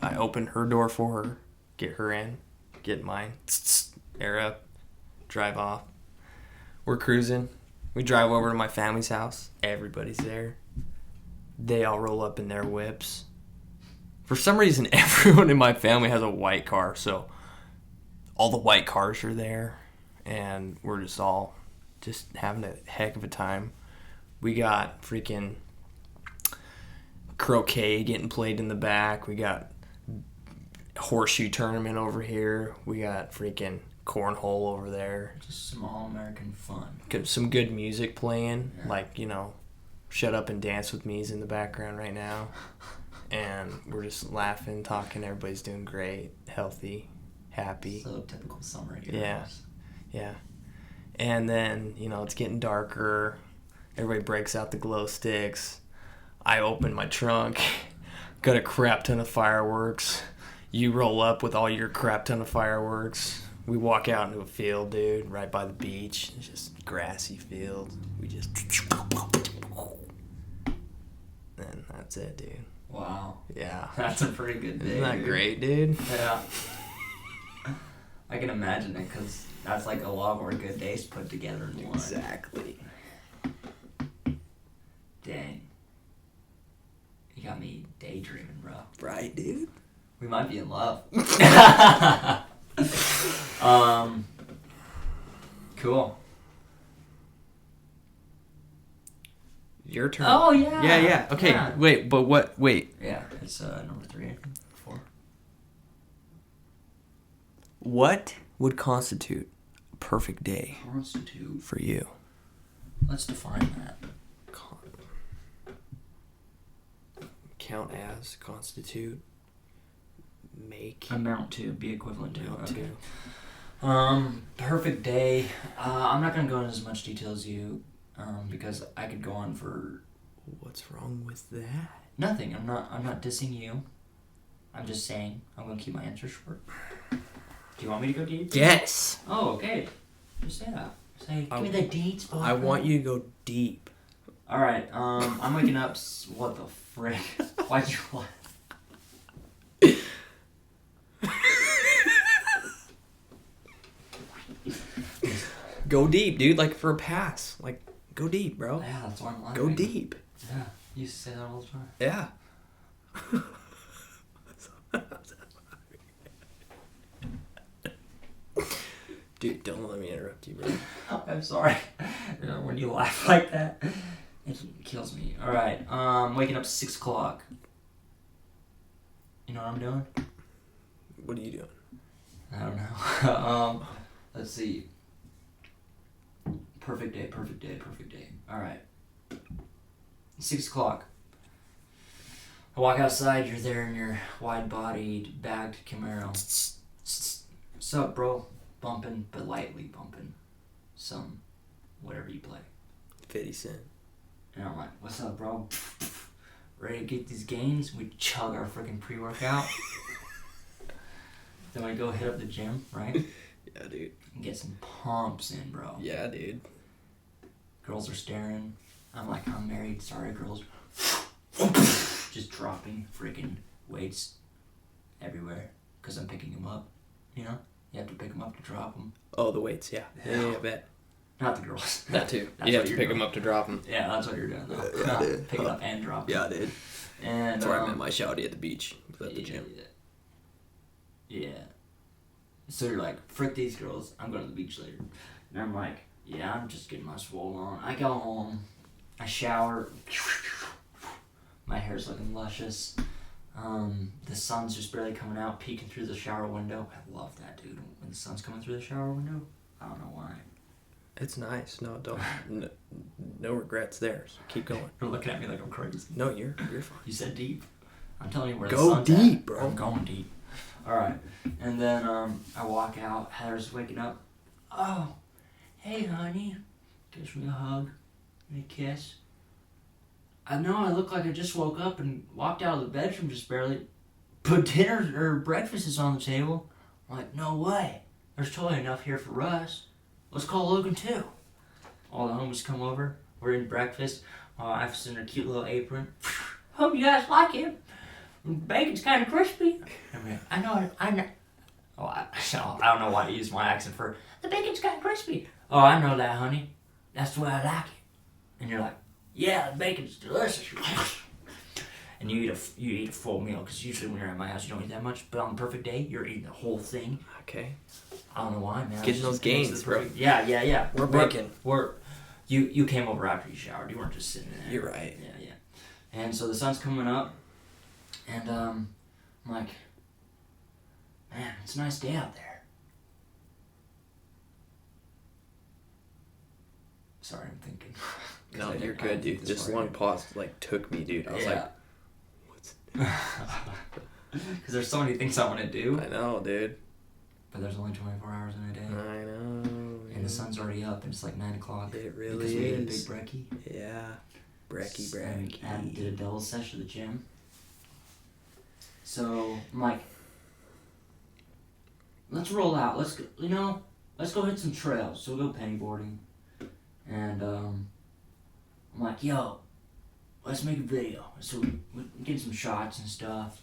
I open her door for her, get her in, get mine, air up, drive off. We're cruising. We drive over to my family's house. Everybody's there. They all roll up in their whips. For some reason, everyone in my family has a white car, so all the white cars are there, and we're just all just having a heck of a time. We got freaking croquet getting played in the back. We got horseshoe tournament over here. We got freaking cornhole over there. Just some all-American fun. Some good music playing, like, Shut Up and Dance With Me's in the background right now. And we're just laughing, talking. Everybody's doing great, healthy, happy. So typical summer here. Yeah. And then, it's getting darker. Everybody breaks out the glow sticks. I open my trunk. Got a crap ton of fireworks. You roll up with all your crap ton of fireworks. We walk out into a field, dude, right by the beach. It's just grassy field. We just... And that's it, dude. Wow. Yeah. That's a pretty good day. Isn't that dude. great, dude? Yeah. I can imagine it, because that's like a lot of our good days put together in one. Exactly. Dang. You got me daydreaming, bro. Right, dude? We might be in love. Cool. Your turn. Oh, yeah. Yeah. Okay, Yeah. wait, but what? Wait. Yeah, it's number 3, 4. What would constitute a perfect day Constitute. for you? Let's define that. Count as, constitute, make. Amount to, be equivalent to. Amount Okay. to. Perfect day. I'm not gonna go into as much detail as you, because I could go on for What's wrong with that? nothing. I'm not dissing you. I'm just saying I'm gonna keep my answer short. Do you want me to go deep? Yes. Oh, okay. Just say that. Say, give me the deets. I want you to go deep. All right. I'm waking up. What the frick? Why'd you laugh? Go deep, dude. Like for a pass. Like, go deep, bro. Yeah, that's why I'm laughing. Go deep. Yeah, you used to say that all the time. Yeah. Dude, don't let me interrupt you, bro. I'm sorry. When you laugh like that, it kills me. All right. Waking up 6 o'clock. You know what I'm doing? What are you doing? I don't know. Let's see. Perfect day. All right. 6 o'clock. I walk outside. You're there in your wide-bodied, bagged Camaro. What's up, bro? Bumping, but lightly bumping. Some, whatever you play. 50 Cent. And I'm like, what's up, bro? Ready to get these gains? We chug our freaking pre-workout. Then we go hit up the gym, right? Yeah, dude. And get some pumps in, bro. Yeah, dude. Girls are staring. I'm like, I'm married. Sorry, girls. Just dropping freaking weights everywhere. Because I'm picking them up. You know? You have to pick them up to drop them. Oh, the weights, yeah. Yeah, I bet. Not the girls. That too. That's You what have to you're pick doing. them up to drop them. Yeah, that's what you're doing, though. Yeah, Not dude. pick it up and drop them. Yeah, dude. And, That's where I met my shawty at the beach. At the gym. Yeah. So you're like, frick these girls, I'm going to the beach later. And I'm like, yeah, I'm just getting my swole on. I go home, I shower, my hair's looking luscious. The sun's just barely coming out, peeking through the shower window. I love that, dude. When the sun's coming through the shower window, I don't know why. It's nice. No, don't. No regrets there. So keep going. You're looking at me like I'm crazy. No, you're fine. You said deep. I'm telling you where the Go sun's deep, at. bro. I'm going deep. Alright. And then I walk out. Heather's waking up. Oh, hey, honey. Gives me a hug and a kiss. I know I look like I just woke up and walked out of the bedroom just barely. But dinner or breakfast is on the table. I'm like, no way. There's totally enough here for us. Let's call Logan too. All the homies come over. We're in breakfast. My wife's in her cute little apron. Hope you guys like it. Bacon's kind of crispy. I know. Oh, I don't know why I use my accent for the bacon's kind of crispy. Oh, I know that, honey. That's the way I like it. And you're like, yeah, the bacon's delicious. And you eat a full meal, because usually when you're at my house you don't eat that much. But on the perfect day, you're eating the whole thing. Okay. I don't know why, man. Getting those gains, bro. Yeah. We're baking. You came over after you showered. You weren't just sitting there. You're right. Yeah. And so the sun's coming up, and I'm like, man, it's a nice day out there. Sorry, I'm thinking. No, you're good, dude. This one pause took me, dude. I was like, what's? Because there's so many things I want to do. I know, dude. But there's only 24 hours in a day. I know. And the sun's already up, and it's like 9 o'clock. It really because we ate a big is. brekkie. Yeah. Brekkie. And did a double session at the gym. So I'm like, let's roll out. Let's go hit some trails. So we'll go pennyboarding. And I'm like, yo, let's make a video. So we get some shots and stuff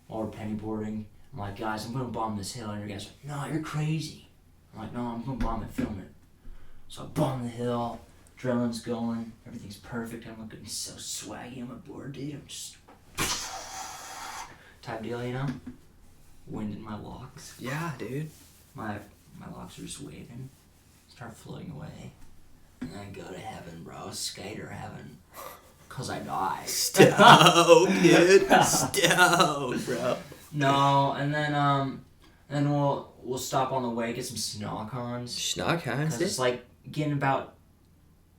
while we're pennyboarding. I'm like, guys, I'm gonna bomb this hill, and you guys are like, no, you're crazy. I'm like, no, I'm gonna bomb it, film it. So I bomb the hill, adrenaline's going, everything's perfect. I'm looking so swaggy on my board, dude. I'm just type deal, wind in my locks. Yeah, dude. My locks are just waving, start floating away, and then go to heaven, bro. Skater heaven, cause I die. Stoked, dude. Stoked, bro. No, and then we'll stop on the way, get some snock-ons. Schnock-ons, Cause it's like getting about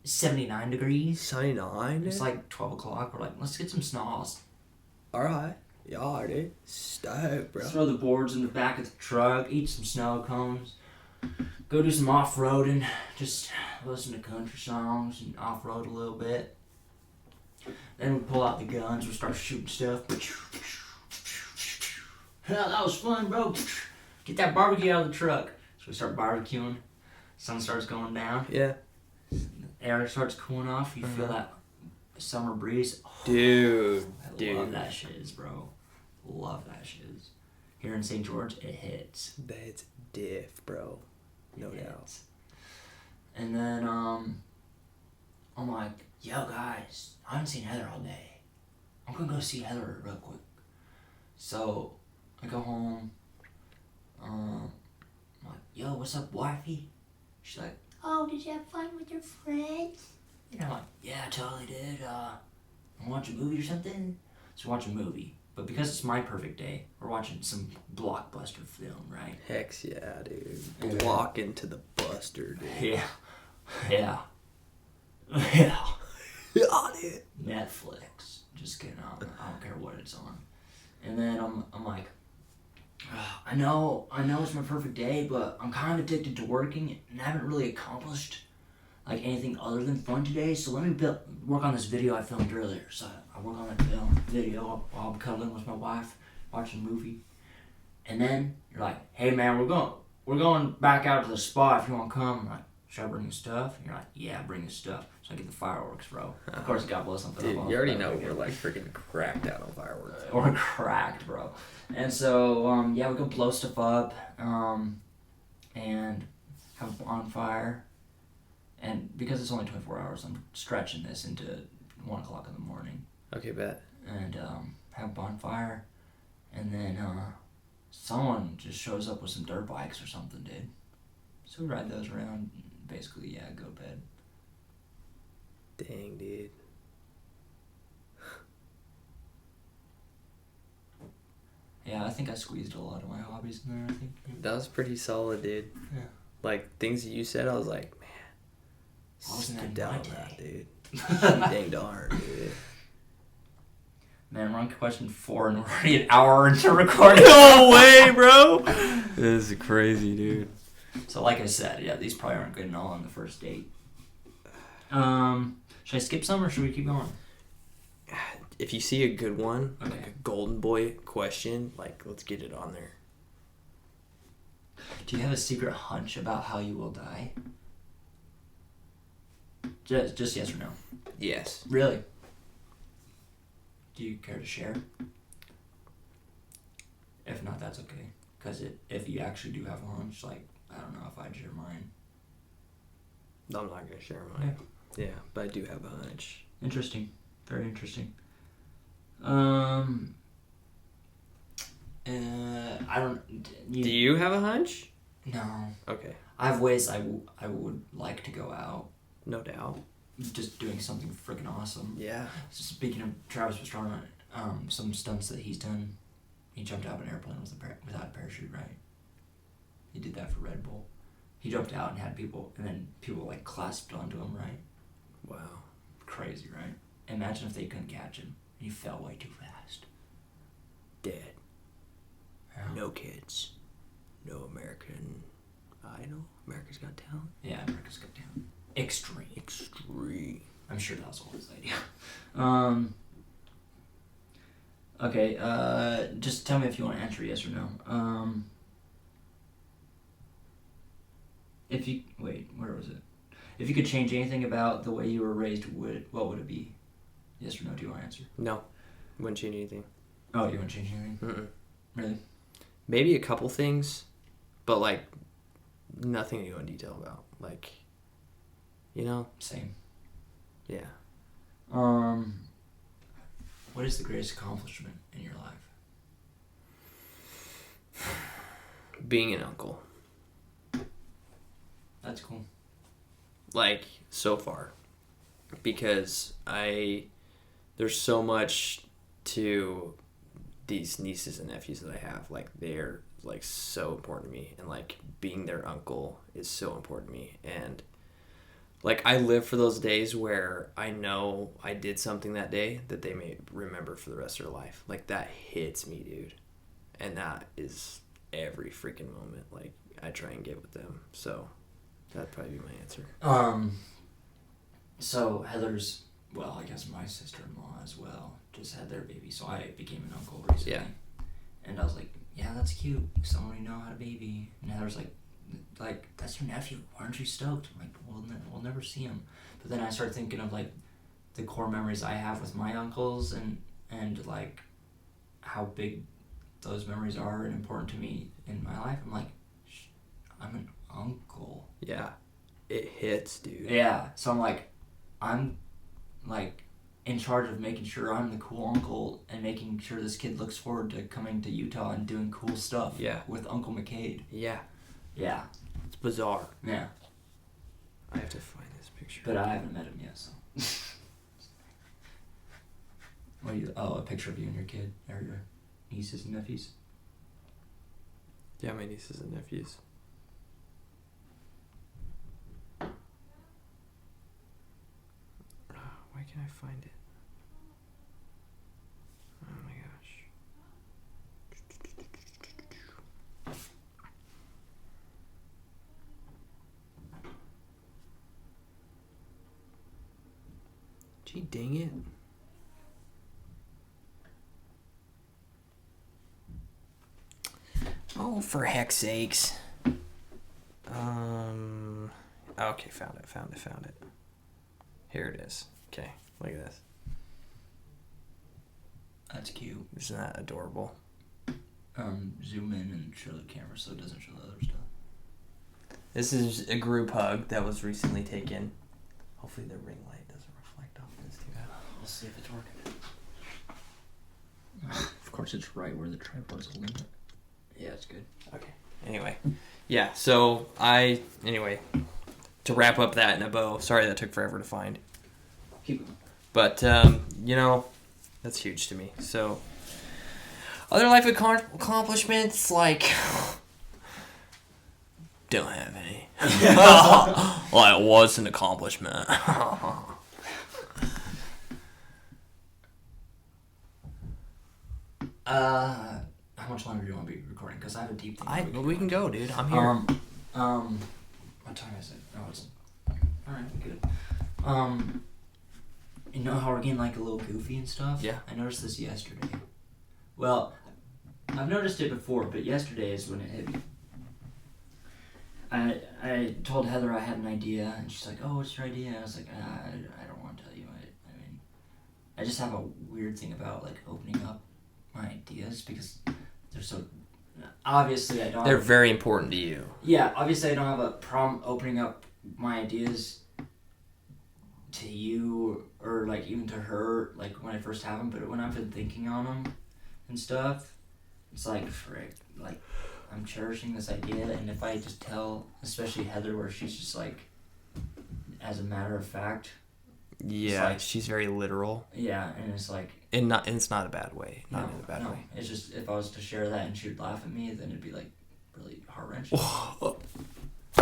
79 degrees. 79, dude? It's like 12 o'clock. We're like, let's get some snows. Alright. Yeah, dude. Stoked, bro. Throw the boards in the back of the truck, eat some snow cones, go do some off-roading, just listen to country songs and off-road a little bit. Then we pull out the guns, we start shooting stuff. Hell, that was fun, bro. Get that barbecue out of the truck. So we start barbecuing. Sun starts going down. Yeah. Air starts cooling off. You feel that summer breeze. Oh, Dude. I love that shiz, bro. Love that shiz. Here in St. George, it hits. That's diff, bro. No It doubt. hits. And then I'm like, yo guys, I haven't seen Heather all day. I'm gonna go see Heather real quick. So I go home. I'm like, yo, what's up, wifey? She's like, oh, did you have fun with your friends? And I'm like, yeah, I totally did. Watch a movie or something? So watch a movie. But because it's my perfect day, we're watching some blockbuster film, right? Hex yeah, dude. Walk into the buster, dude. Yeah. Yeah, dude. Netflix. Just kidding. I don't care what it's on. And then I'm like, I know it's my perfect day, but I'm kind of addicted to working and haven't really accomplished like anything other than fun today. So let me work on this video I filmed earlier. So I work on that video while I'm cuddling with my wife, watching a movie. And then you're like, hey man, we're going back out to the spot if you want to come. I'm like, should I bring the stuff? And you're like, yeah, bring the stuff. So I get the fireworks, bro. Of course, God blow something Dude, up. you already know we're like freaking cracked out on fireworks. We're cracked, bro. And so, we go blow stuff up, and have a bonfire. And because it's only 24 hours, I'm stretching this into 1 o'clock in the morning. Okay, bet. And have a bonfire. And then someone just shows up with some dirt bikes or something, dude. So we ride those around, basically, go to bed. Dang, dude. Yeah, I think I squeezed a lot of my hobbies in there, I think. That was pretty solid, dude. Yeah. Like, things that you said, I was like, man. Why wasn't that Sit in down my on that, day? dude. Dang darn, dude. Man, we're on question 4 and we're already an hour into recording. No way, bro! This is crazy, dude. So like I said, yeah, these probably aren't good at all on the first date. Should I skip some or should we keep going? If you see a good one, Okay. like a golden boy question, like, let's get it on there. Do you have a secret hunch about how you will die? Just yes or no. Yes. Really? Do you care to share? If not, that's okay. Because if you actually do have a hunch, like, I don't know if I'd share mine. I'm not gonna share mine. Yeah, but I do have a hunch. Interesting. Very interesting. I don't... Do you have a hunch? No. Okay. I have ways I would like to go out. No doubt. Just doing something freaking awesome. Yeah. Speaking of Travis Pastrana, some stunts that he's done, he jumped out of an airplane without a parachute, right? He did that for Red Bull. He jumped out and had people, and then people like clasped onto him, right? Wow. Crazy, right? Imagine if they couldn't catch him. He fell way too fast. Dead. Yeah. No kids. No American Idol. America's Got Talent. Yeah, America's Got Talent. Extreme. Extreme. I'm sure that was all his idea. Okay, just tell me if you want to answer yes or no. Where was it? If you could change anything about the way you were raised, what would it be? Yes or no? Do you want to answer? No. Wouldn't change anything. Oh, you wouldn't change anything? Mm-mm. Really? Maybe a couple things, but like nothing to go in detail about. Like, you know? Same. Yeah. What is the greatest accomplishment in your life? Being an uncle. That's cool. Like, so far. Because there's so much to these nieces and nephews that I have. Like, they're, like, so important to me. And, like, being their uncle is so important to me. And, like, I live for those days where I know I did something that day that they may remember for the rest of their life. Like, that hits me, dude. And that is every freaking moment, like, I try and get with them. So, that'd probably be my answer. So Heather's, well, I guess my sister-in-law as well, just had their baby, so I became an uncle recently. Yeah. And I was like, yeah, that's cute. Someone who know how to baby. And Heather's like, that's your nephew. Aren't you stoked? I'm like, we'll never see him. But then I started thinking of, like, the core memories I have with my uncles and like, how big those memories are and important to me in my life. I'm like, I'm an uncle. Yeah. It hits, dude. Yeah. So I'm like in charge of making sure I'm the cool uncle and making sure this kid looks forward to coming to Utah and doing cool stuff. Yeah. With Uncle McKade. Yeah. Yeah. It's bizarre. Yeah. I have to find this picture. But I haven't met him yet, so. What do you? Oh, a picture of you and your kid or your nieces and nephews. Yeah, my nieces and nephews. Why can't I find it? Oh my gosh. Gee, dang it. Oh, for heck's sakes. Okay, found it. Here it is. Okay, look at this. That's cute. Isn't that adorable? Zoom in and show the camera so it doesn't show the other stuff. This is a group hug that was recently taken. Hopefully the ring light doesn't reflect off this too bad. We'll see if it's working. Of course, it's right where the tripod's holding it. Yeah, it's good. Okay. Anyway. Yeah, so to wrap up that in a bow, sorry that took forever to find. Keep it. But, that's huge to me. So, other life accomplishments, like, don't have any. Well, it was an accomplishment. How much longer do you want to be recording? Because I have a deep thing. We can go, dude. I'm here. What time is it? Oh, it's... Alright, good. You know how we're getting, like, a little goofy and stuff? Yeah. I noticed this yesterday. Well, I've noticed it before, but yesterday is when it hit me. I told Heather I had an idea, and she's like, oh, what's your idea? And I was like, I don't want to tell you. I just have a weird thing about, like, opening up my ideas, because they're so obviously I don't. They're very important to you. Yeah, obviously I don't have a problem opening up my ideas to you or like even to her like when I first have them, but when I've been thinking on them and stuff, it's like frick, like I'm cherishing this idea, and if I just tell, especially Heather, where she's just like, as a matter of fact, Yeah, like- she's very literal, yeah, and it's like, and it's not a bad way. Not in a bad no, way. it's just if I was to share that and she would laugh at me, then it'd be like really heart wrenching.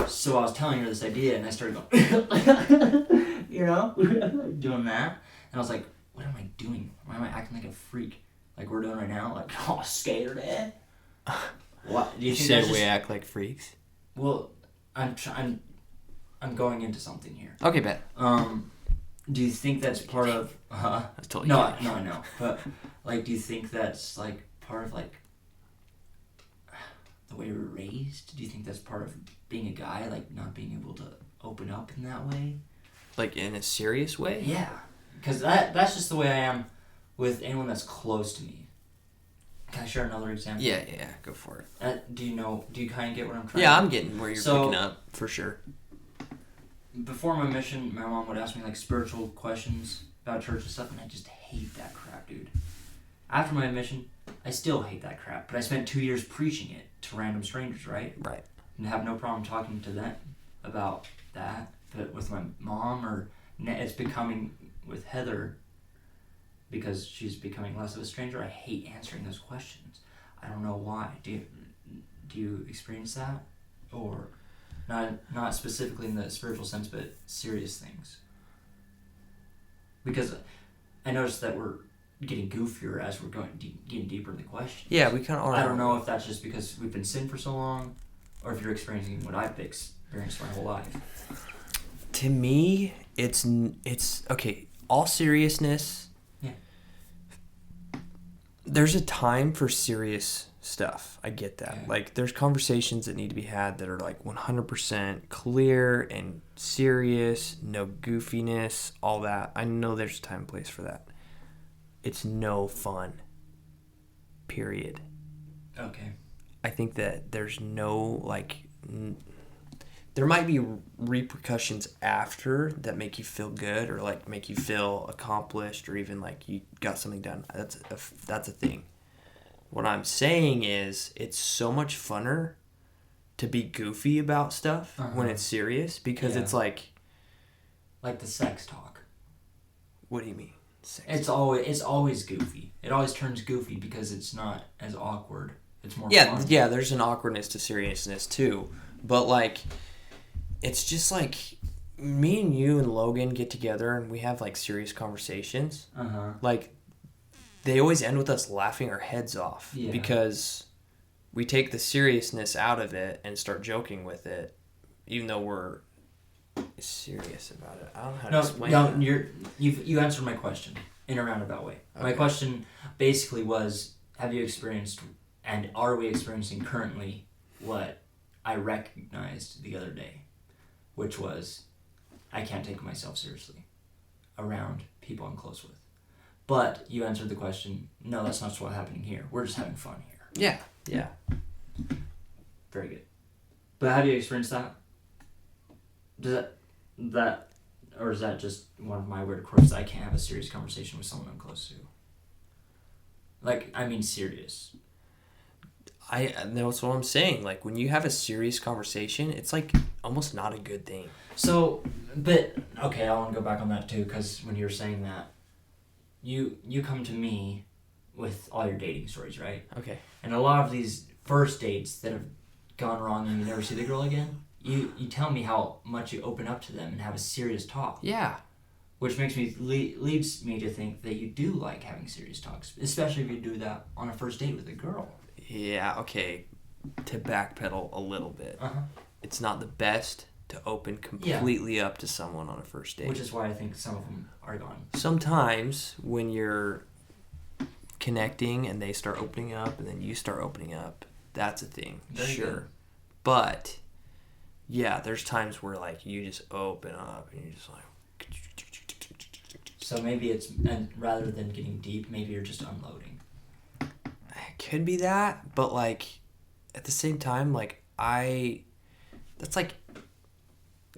So I was telling her this idea, and I started going, you know, doing that, and I was like, what am I doing? Why am I acting like a freak, like we're doing right now? Like, oh, scared, eh? What do you You think? said That's we just, act like freaks. well, I'm going into something here. Okay, bet. Do you think that's part of? That's totally No, kidding. no, I know. But like, do you think that's like part of like the way we were raised? Do you think that's part of being a guy, like not being able to open up in that way? Like in a serious way? Yeah, because that's just the way I am with anyone that's close to me. Can I share another example? Yeah, go for it. Do you kind of get what I'm trying? Yeah, to I'm getting where you're So- picking up for sure. Before my mission, my mom would ask me like spiritual questions about church and stuff, and I just hate that crap, dude. After my mission, I still hate that crap, but I spent 2 years preaching it to random strangers, right? Right. And have no problem talking to them about that. But with my mom, or it's becoming with Heather, because she's becoming less of a stranger, I hate answering those questions. I don't know why. Do you experience that? Or not specifically in the spiritual sense, but serious things? Because I noticed that we're getting goofier as we're getting deeper in the questions. Yeah, we kind of are. I don't know if that's just because we've been sin for so long, or if you're experiencing what I've experienced my whole life. To me, it's okay. All seriousness. Yeah. There's a time for serious stuff. I get that. Yeah. Like, there's conversations that need to be had that are like 100% clear and serious, no goofiness, all that. I know there's a time and place for that. It's no fun. Period. Okay. I think that there's no there might be repercussions after that make you feel good or like make you feel accomplished or even like you got something done. That's a thing. What I'm saying is it's so much funner to be goofy about stuff when it's serious because Yeah. it's like Like the sex talk. what do you mean? Sex? It's always goofy. It always turns goofy because it's not as awkward. It's more Yeah, fun. yeah, there's an awkwardness to seriousness too. But like it's just like me and you and Logan get together and we have like serious conversations. Like they always end with us laughing our heads off Yeah. because we take the seriousness out of it and start joking with it, even though we're serious about it. I don't know how to explain that. You answered my question in a roundabout way. My Okay. question basically was, have you experienced and are we experiencing currently what I recognized the other day, which was I can't take myself seriously around people I'm close with. But you answered the question, no, that's not what's happening here. We're just having fun here. Yeah. Very good. But how do you experience that? Does that or is that just one of my weird quirks that I can't have a serious conversation with someone I'm close to? Like, I mean serious. That's what I'm saying. Like when you have a serious conversation, it's like almost not a good thing. So, but okay, I want to go back on that too, because when you were saying that, you come to me with all your dating stories, right? Okay. And a lot of these first dates that have gone wrong and you never see the girl again, you tell me how much you open up to them and have a serious talk. Yeah. Which makes me leads me to think that you do like having serious talks, especially if you do that on a first date with a girl. Yeah, okay. To backpedal a little bit. It's not the best to open completely up to someone on a first date. Which is why I think some of them are gone. Sometimes when you're connecting and they start opening up and then you start opening up, that's a thing. Very sure. good. But yeah, there's times where like you just open up and you're just like So maybe it's, and rather than getting deep, maybe you're just unloading. it could be that, but like at the same time, like, that's like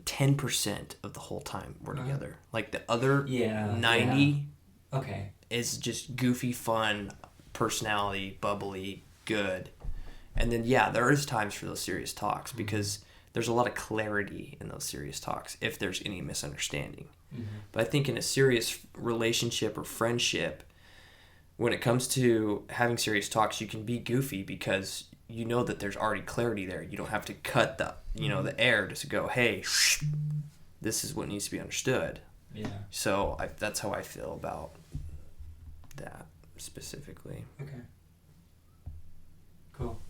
10% of the whole time we're together. Like, the other 90 Okay. is just goofy, fun, personality, bubbly, good. And then, yeah, there is times for those serious talks because there's a lot of clarity in those serious talks if there's any misunderstanding. But I think in a serious relationship or friendship, when it comes to having serious talks, you can be goofy because you know that there's already clarity there. You don't have to cut the the air just to go, hey, this is what needs to be understood. Yeah. So that's how I feel about that specifically. Okay. Cool.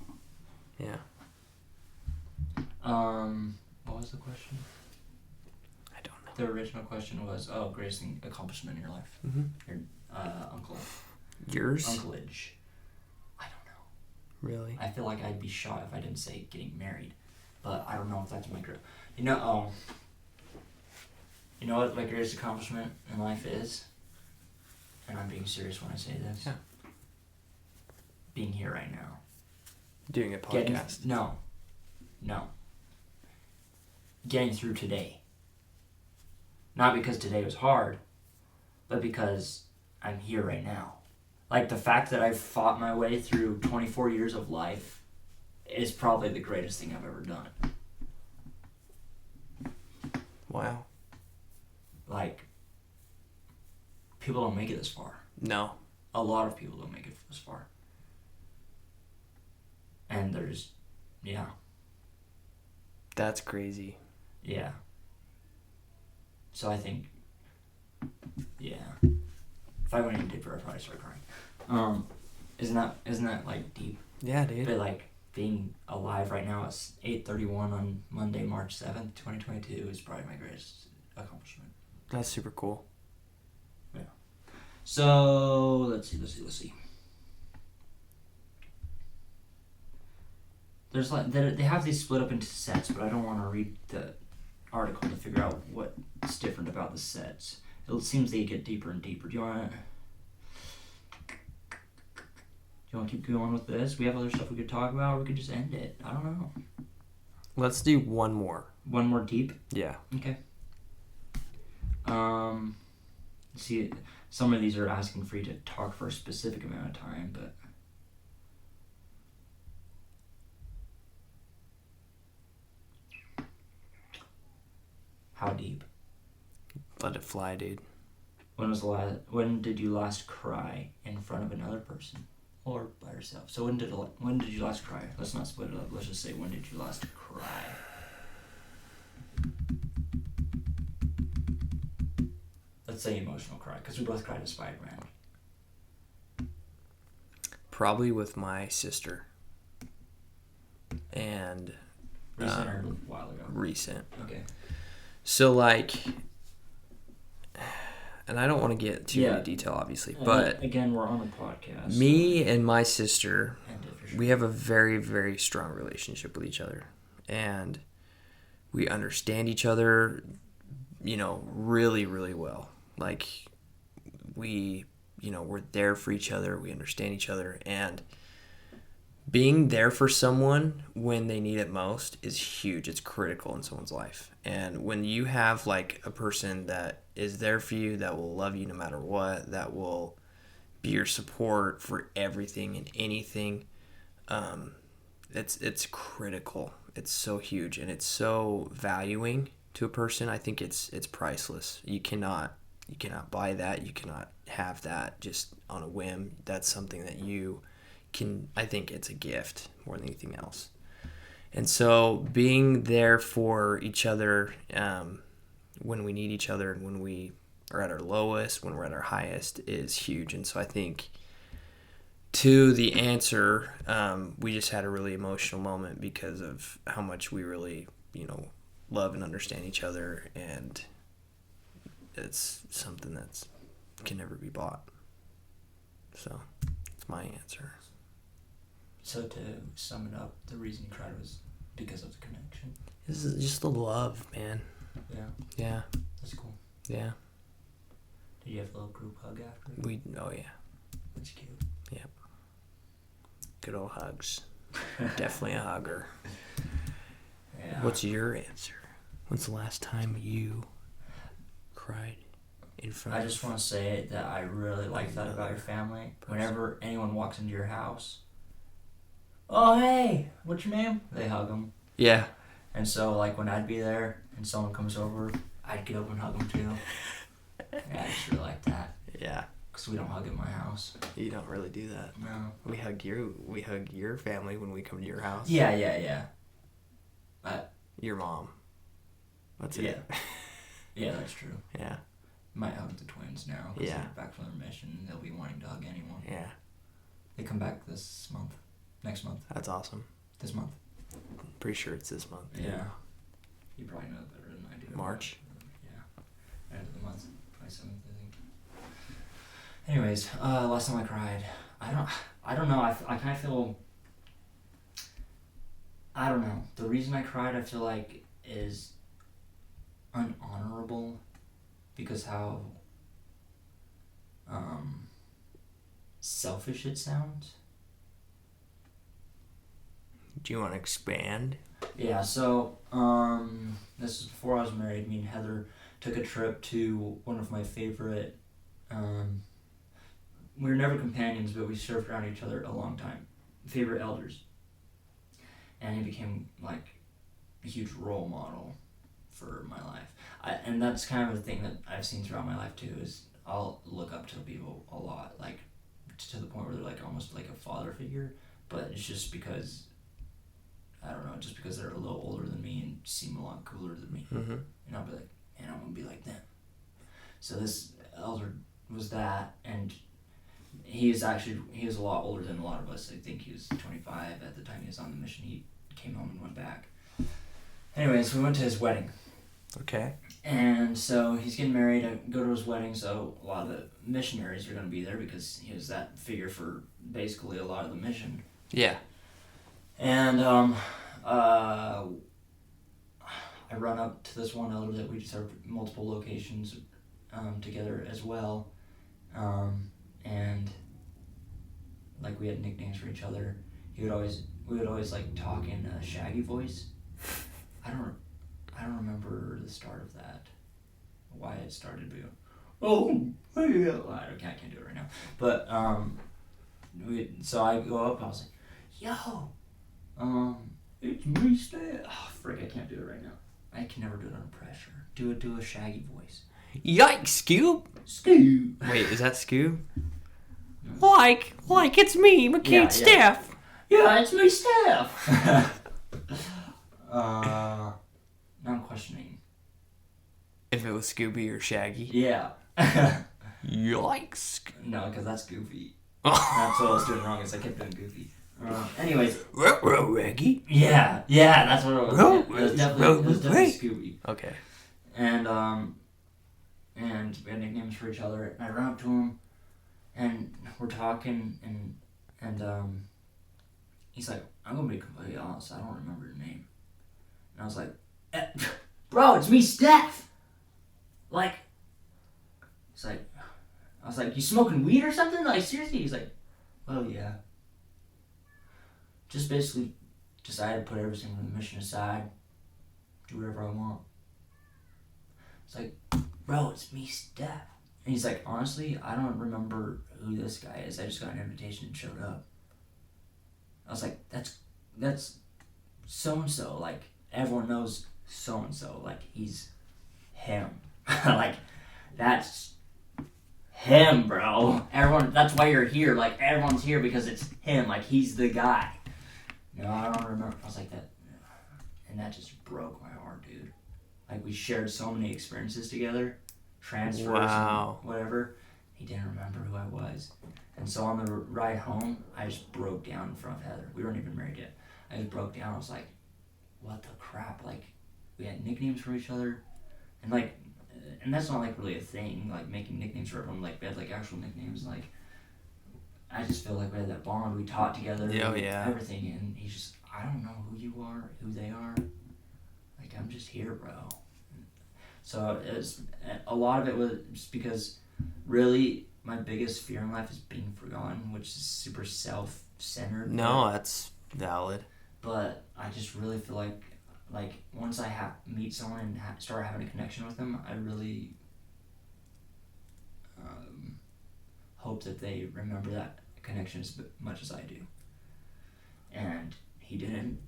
Yeah. What was the question? I don't know. The original question was, greatest accomplishment in your life. Your uncle. Yours? Uncleage. I don't know. Really? I feel like I'd be shot if I didn't say getting married, but I don't know if that's my You know what my greatest accomplishment in life is? And I'm being serious when I say this. Yeah. Being here right now. Doing a podcast. No. Getting through today. Not because today was hard, but because I'm here right now. Like, the fact that I've fought my way through 24 years of life is probably the greatest thing I've ever done. Wow. Like, people don't make it this far. No. A lot of people don't make it this far. And there's, That's crazy. Yeah. So I think, if I went any deeper, I'd probably start crying. Isn't that like deep? Yeah, dude. But like being alive right now, it's 8:31 on Monday, March 7th, 2022 is probably my greatest accomplishment. That's super cool. Yeah. So let's see. There's like they have these split up into sets, but I don't want to read the article to figure out what's different about the sets. It seems they get deeper and deeper. Do you want to keep going with this? We have other stuff we could talk about, or we could just end it. I don't know. Let's do one more. One more deep? Yeah. Okay. See, some of these are asking for you to talk for a specific amount of time, but... How deep? Let it fly, dude. When did you last cry in front of another person? Or by yourself? So when did you last cry? Let's not split it up. Let's just say, when did you last cry? Let's say emotional cry, because we both cried at Spider-Man. Probably with my sister. And... Recent or a while ago? Recent. Okay. So, like... And I don't want to get too into detail, obviously, but... Again, we're on a podcast. Me and my sister, we have a very, very strong relationship with each other. And we understand each other, really, really well. Like, we're there for each other. We understand each other. And being there for someone when they need it most is huge. It's critical in someone's life. And when you have, like, a person that is there for you, that will love you no matter what, that will be your support for everything and anything, it's critical. It's so huge, and it's so valuing to a person. I think it's priceless. You cannot buy that. You cannot have that just on a whim. That's something that you can. I think it's a gift more than anything else. And so being there for each other when we need each other and when we are at our lowest, when we're at our highest, is huge. And so I think to the answer, we just had a really emotional moment because of how much we really, love and understand each other, and it's something that can never be bought. So that's my answer. So to sum it up, the reason you cried was because of the connection? This is just the love, man. Yeah. Yeah. That's cool. Yeah. Did you have a little group hug after? Oh yeah. That's cute. Yeah. Good old hugs. Definitely a hugger. Yeah. What's your answer? When's the last time you cried in front I of just want to say that I really like that about your family. Whenever anyone walks into your house, oh hey, what's your name? They hug them. Yeah. And so like when I'd be there and someone comes over, I'd get up and hug them too. Yeah, I just really like that Yeah. because we don't hug at my house. You don't really do that. No. We hug your family when we come to your house. Yeah. Your mom. That's Yeah. it. Yeah, that's true. Yeah. Might hug the twins now because Yeah. they're back from their mission and they'll be wanting to hug anyone. Yeah. They come back this month. Next month. That's awesome. This month. Pretty sure it's this month. Yeah. You probably know better than I do. March. Yeah. End of the month. 27th, I think. Anyways, last time I cried. I don't know. I kind of feel... I don't know. The reason I cried, I feel like, is unhonorable because how selfish it sounds. Do you want to expand? Yeah, so this is before I was married. Me and Heather took a trip to one of my favorite we were never companions, but we served around each other a long time. Favorite elders. And he became like a huge role model for my life. And that's kind of a thing that I've seen throughout my life too, is I'll look up to people a lot, like to the point where they're like almost like a father figure, but it's just because, I don't know, just because they're a little older than me and seem a lot cooler than me. Mm-hmm. And I'll be like, man, I want to be like them. So this elder was that, and he was a lot older than a lot of us. I think he was 25 at the time he was on the mission. He came home and went back. Anyways, we went to his wedding. Okay. And so he's getting married. I go to his wedding, so a lot of the missionaries are going to be there because he was that figure for basically a lot of the mission. Yeah. And I run up to this one elder that we served multiple locations together as well. And like we had nicknames for each other. We would always like talk in a shaggy voice. I don't remember the start of that. Why it started, but I can't do it right now. But so I go up. I was like, "Yo, it's me, Stan." Oh, frick! I can't do it right now. I can never do it under pressure. Do a shaggy voice. Yikes, Scoob! Scoob. Wait, is that Scoob? Like, it's me, McKade Yeah. Staff. Yeah, it's me, Steph. Now I'm questioning. If it was Scooby or Shaggy. Yeah. Yikes. No, because that's Goofy. That's what I was doing wrong, is I kept doing Goofy. Anyways. Reggie. Yeah, that's what it was. Yeah, it was definitely Scooby. Okay. And we had nicknames for each other. And I run up to him, and we're talking, and he's like, "I'm gonna be completely honest, I don't remember your name." And I was like, "Bro, it's me, Steph." Like, it's like, I was like, "You smoking weed or something? Like, seriously?" He's like, "Oh yeah." Just basically decided to put everything from the mission aside, do whatever I want. It's like, "Bro, it's me, Steph." And he's like, "Honestly, I don't remember who this guy is. I just got an invitation and showed up." I was like, that's so-and-so. Like, everyone knows so-and-so. Like, he's him. Like, that's him, bro. Everyone, that's why you're here. Like, everyone's here because it's him. Like, he's the guy. No, I don't remember. I was like, that. And that just broke my heart, dude. Like, we shared so many experiences together. Transfers Wow. and whatever. He didn't remember who I was. And so on the ride home, I just broke down in front of Heather. We weren't even married yet. I just broke down. I was like, what the crap? Like, we had nicknames for each other. And like, and that's not like really a thing, like making nicknames for everyone. Like, we had like actual nicknames. Like, I just feel like we had that bond. We taught together. Oh, yeah. Everything. And he's just, I don't know who you are, who they are. Like, I'm just here, bro. So it's, a lot of it was just because really my biggest fear in life is being forgotten, which is super self-centered. No, that's Valid. But I just really feel like once I meet someone and start having a connection with them, I really hope that they remember that connection as much as I do. And he didn't,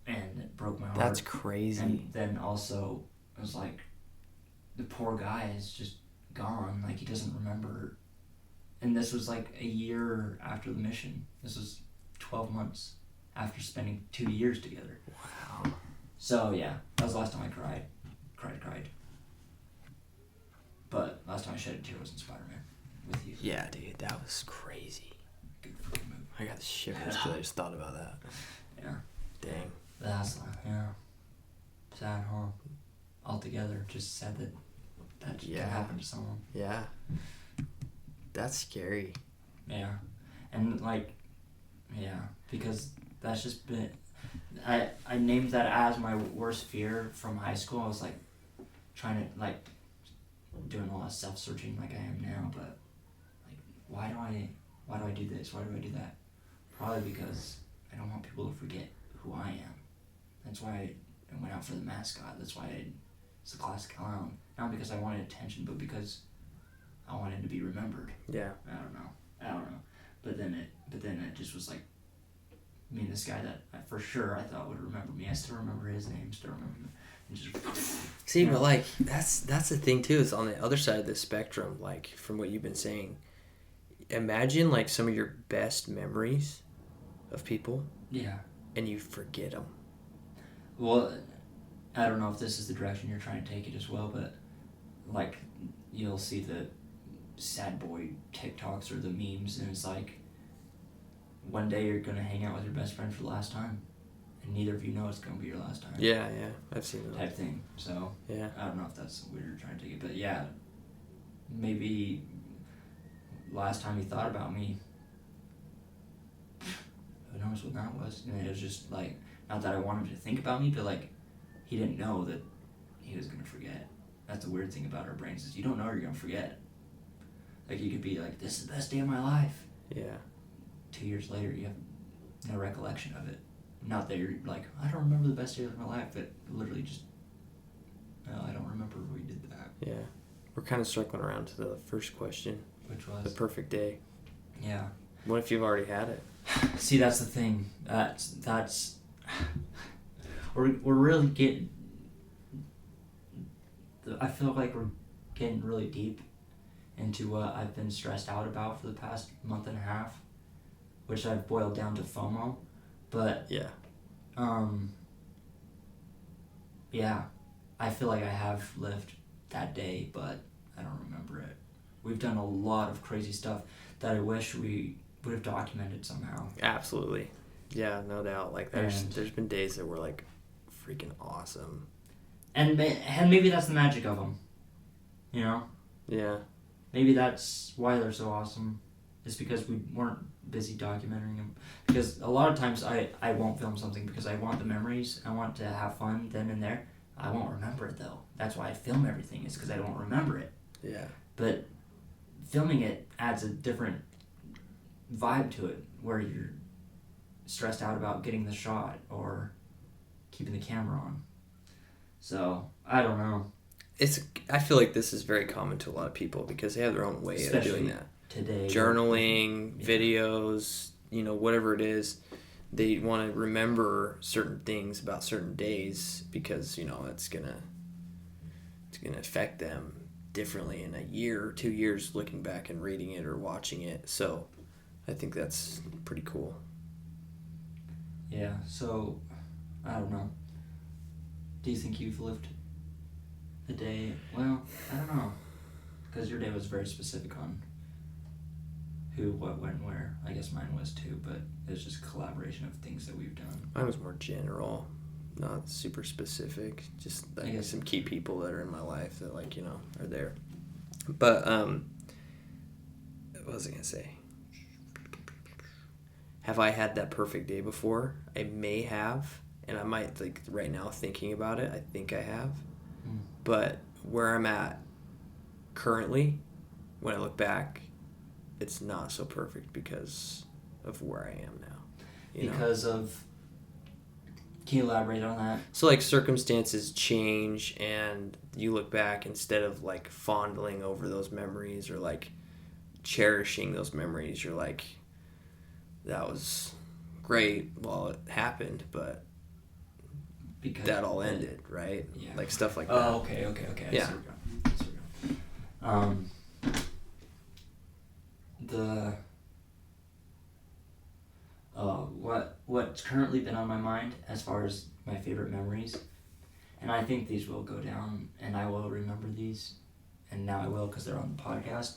and it broke my heart. That's crazy. And then also, it was like, the poor guy is just gone. Like, he doesn't remember. And this was like a year after the mission. This was 12 months after spending 2 years together. Wow. So, yeah, that was the last time I cried. Cried. But last time I shed a tear was in Spider-Man with you. Yeah, dude, that was crazy. Good freaking movie. I got the shivers because I just thought about that. Yeah. Dang. That's, yeah. Sad, huh? Altogether, just sad that can happen to someone. Yeah. That's scary. Yeah. And, like, yeah, because that's just been... I named that as my worst fear from high school. I was, like, trying to, like, doing a lot of self-searching like I am now, but, like, why do I do this? Why do I do that? Probably because I don't want people to forget who I am. That's why I went out for the mascot. That's why I was the class clown. Not because I wanted attention, but because I wanted to be remembered. Yeah. I don't know. But then it just was like, me and this guy that for sure I thought would remember me. I still remember his name. Still remember him. And just, See, but like that's the thing too. Is on the other side of the spectrum. Like from what you've been saying, imagine like some of your best memories of people, yeah. and you forget them. Well, I don't know if this is the direction you're trying to take it as well, but like you'll see the sad boy TikToks or the memes, and it's like one day you're gonna hang out with your best friend for the last time, and neither of you know it's gonna be your last time. Yeah, I've seen that type thing. So yeah, I don't know if that's where you're trying to take it, but yeah, maybe last time he thought about me, who knows what that was? And it was just like, not that I wanted him to think about me, but like he didn't know that he was gonna forget. That's the weird thing about our brains, is you don't know you're gonna forget. Like you could be like, this is the best day of my life. Yeah. 2 years later, you have no recollection of it. Not that you're like, I don't remember the best day of my life, but literally just, no, I don't remember we did that. Yeah. We're kind of circling around to the first question. Which was? The perfect day. Yeah. What if you've already had it? See, that's the thing. That's we're really getting, I feel like we're getting really deep into what I've been stressed out about for the past month and a half, which I've boiled down to FOMO. But yeah, yeah, I feel like I have lived that day, but I don't remember it. We've done a lot of crazy stuff that I wish we would have documented somehow. absolutely. Yeah, no doubt. Like there's been days that were like freaking awesome. And maybe that's the magic of them, you know? Yeah. Maybe that's why they're so awesome. It's because we weren't busy documenting them. Because a lot of times I won't film something because I want the memories. I want to have fun then and there. I won't remember it though. That's why I film everything, is because I don't remember it. Yeah. But filming it adds a different vibe to it, where you're stressed out about getting the shot or keeping the camera on. So, I don't know. I feel like this is very common to a lot of people because they have their own way Especially of doing that. Today. Journaling, videos, whatever it is. They want to remember certain things about certain days because, it's gonna affect them differently in a year or 2 years looking back and reading it or watching it. So I think that's pretty cool. Yeah, so I don't know. Do you think you've lived a day? Well, I don't know. Because your day was very specific on who, what, when, where. I guess mine was too, but it was just a collaboration of things that we've done. Mine was more general, not super specific. Just like some key people that are in my life that are there. But what was I gonna say? Have I had that perfect day before? I may have, and I might right now thinking about it. I think I have, but where I'm at currently, when I look back, it's not so perfect because of where I am now. You know? Because of. Can you elaborate on that? So like circumstances change, and you look back instead of like fondling over those memories or like cherishing those memories. You're like, that was great while it happened, but Because that all ended, right? Yeah. Like stuff like that. Oh, okay. Yeah. I see where you're going. What's currently been on my mind as far as my favorite memories, and I think these will go down, and I will remember these, and now I will because they're on the podcast.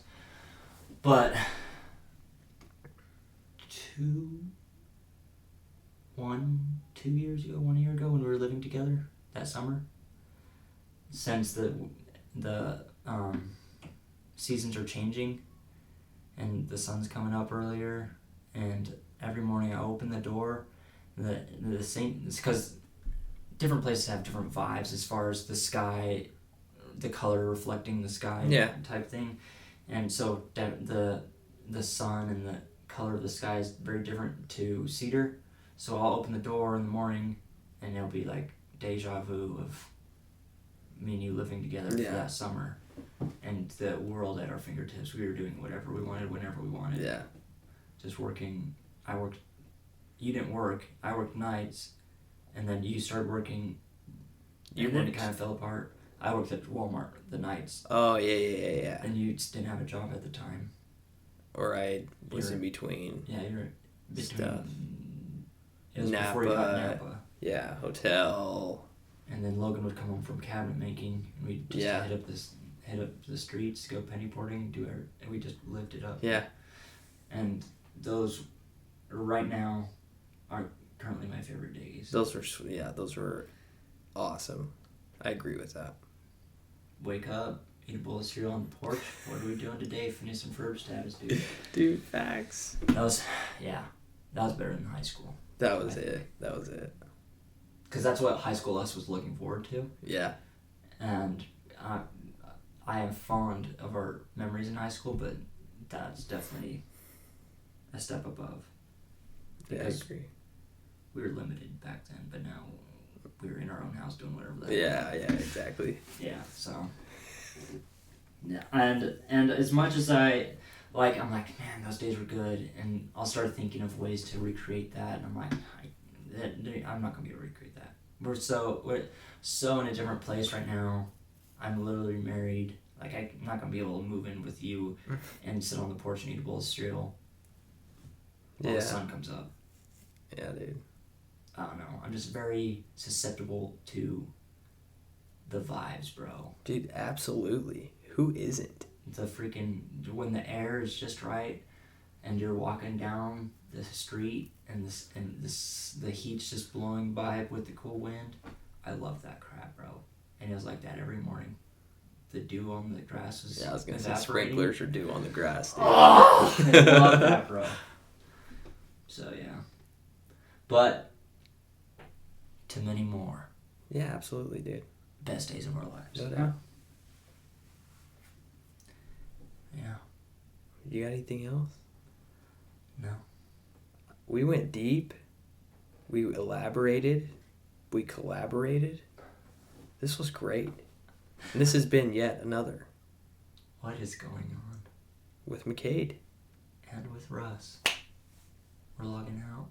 But 1 year ago, when we were living together that summer, since the seasons are changing, and the sun's coming up earlier, and every morning I open the door, the same. It's because different places have different vibes as far as the sky, the color reflecting the sky, type thing, and so the sun and the color of the sky is very different to Cedar. So I'll open the door in the morning, and it'll be like deja vu of me and you living together for that summer, and the world at our fingertips. We were doing whatever we wanted, whenever we wanted. Yeah. Just working. You didn't work. I worked nights, and then you started working. Then it kind of fell apart. I worked at Walmart the nights. Oh yeah. And you just didn't have a job at the time. Or I was in between. Yeah, you're between. Stuff. It was Napa. before you got Napa. Yeah, hotel. And then Logan would come home from cabinet making, and we'd just hit up the streets, go penny porting, and we just lived it up. Yeah. And those, right now, are currently my favorite days. Those were awesome. I agree with that. Wake up, eat a bowl of cereal on the porch. What are we doing today? Finish some Ferb status, dude. Dude, facts. That was better than high school. That was it. Because that's what high school us was looking forward to. Yeah. And I am fond of our memories in high school, but that's definitely a step above. Because I agree. We were limited back then, but now we were in our own house doing whatever that Yeah, exactly. Yeah, so. Yeah, and as much as I'm like, man, those days were good, and I'll start thinking of ways to recreate that, and I'm like, I'm not gonna be able to recreate that. We're so in a different place right now. I'm literally married. Like, I'm not gonna be able to move in with you and sit on the porch and eat a bowl of cereal while the sun comes up. Yeah, dude. I don't know. I'm just very susceptible to the vibes, bro. Dude, absolutely. Who isn't? The freaking, when the air is just right, and you're walking down the street, and the heat's just blowing by with the cool wind. I love that crap, bro. And it was like that every morning. The dew on the grass was I was gonna say evaporating. sprinklers are dew on the grass, dude. Oh, I love that, bro. So yeah, but to many more. Yeah, absolutely, dude. Best days of our lives. No doubt. Yeah. You got anything else? No. We went deep. We elaborated. We collaborated. This was great. And this has been yet another What is going on? with McKade. And with Russ. We're logging out.